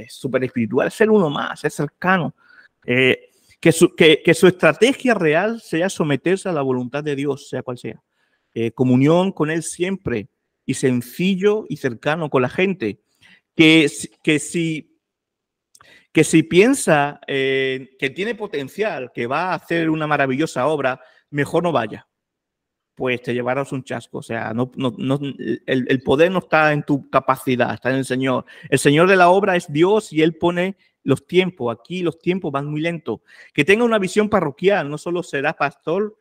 Speaker 2: súper espirituales, ser uno más, ser cercano. Que su estrategia real sea someterse a la voluntad de Dios, sea cual sea. Comunión con Él siempre y sencillo y cercano con la gente. Que si piensa que tiene potencial, que va a hacer una maravillosa obra, mejor no vaya, pues te llevarás un chasco. O sea, el poder no está en tu capacidad, está en el Señor. El Señor de la obra es Dios y Él pone los tiempos. Aquí los tiempos van muy lentos. Que tenga una visión parroquial, no solo serás pastor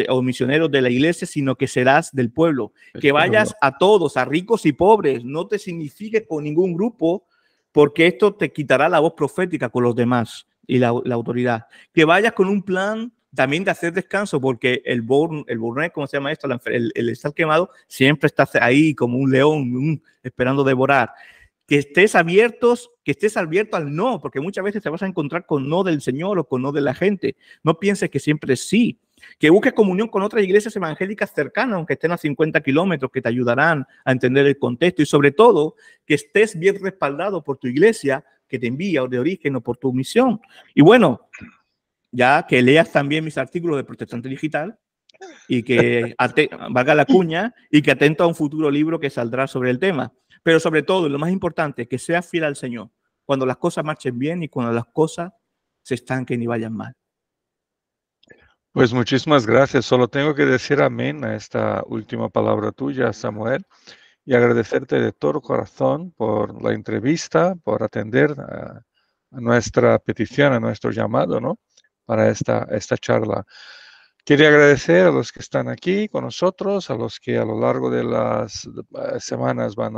Speaker 2: o misioneros de la iglesia, sino que serás del pueblo. Que vayas a todos, a ricos y pobres, no te signifiques con ningún grupo, porque esto te quitará la voz profética con los demás y la autoridad. Que vayas con un plan también de hacer descanso, porque el burnet, ¿cómo se llama esto? El estar quemado, siempre está ahí como un león esperando devorar. Que estés abierto al no, porque muchas veces te vas a encontrar con no del Señor o con no de la gente. No pienses que siempre es sí. Que busques comunión con otras iglesias evangélicas cercanas, aunque estén a 50 kilómetros, que te ayudarán a entender el contexto, y sobre todo que estés bien respaldado por tu iglesia que te envía, o de origen, o por tu misión. Y bueno, ya que leas también mis artículos de Protestante Digital y que valga la cuña y que atento a un futuro libro que saldrá sobre el tema. Pero sobre todo, lo más importante, que seas fiel al Señor cuando las cosas marchen bien y cuando las cosas se estanquen y vayan mal.
Speaker 1: Pues muchísimas gracias. Solo tengo que decir amén a esta última palabra tuya, Samuel, y agradecerte de todo corazón por la entrevista, por atender a nuestra petición, a nuestro llamado, ¿no? Para esta charla. Quería agradecer a los que están aquí con nosotros, a los que a lo largo de las semanas van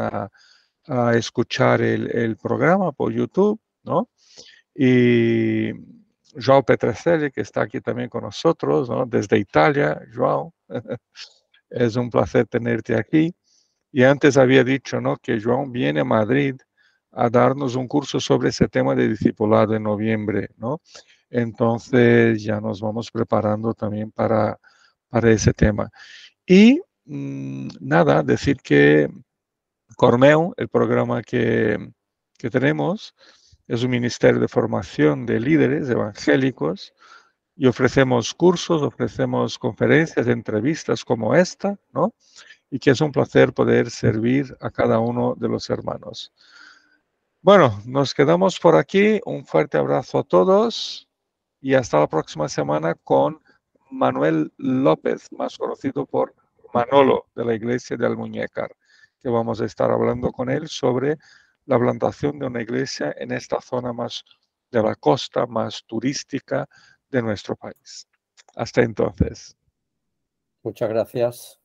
Speaker 1: a escuchar el programa por YouTube, ¿no? Y João Petracelli, que está aquí también con nosotros, ¿no? Desde Italia. João, es un placer tenerte aquí. Y antes había dicho, ¿no?, que João viene a Madrid a darnos un curso sobre ese tema de discipulado en noviembre, ¿no? Entonces ya nos vamos preparando también para ese tema. Y nada, decir que Cormeu, el programa que tenemos, es un ministerio de formación de líderes evangélicos y ofrecemos cursos, ofrecemos conferencias, entrevistas como esta, ¿no? Y que es un placer poder servir a cada uno de los hermanos. Bueno, nos quedamos por aquí. Un fuerte abrazo a todos y hasta la próxima semana con Manuel López, más conocido por Manolo, de la iglesia de Almuñécar, que vamos a estar hablando con él sobre la plantación de una iglesia en esta zona más de la costa, más turística de nuestro país. Hasta entonces.
Speaker 3: Muchas gracias.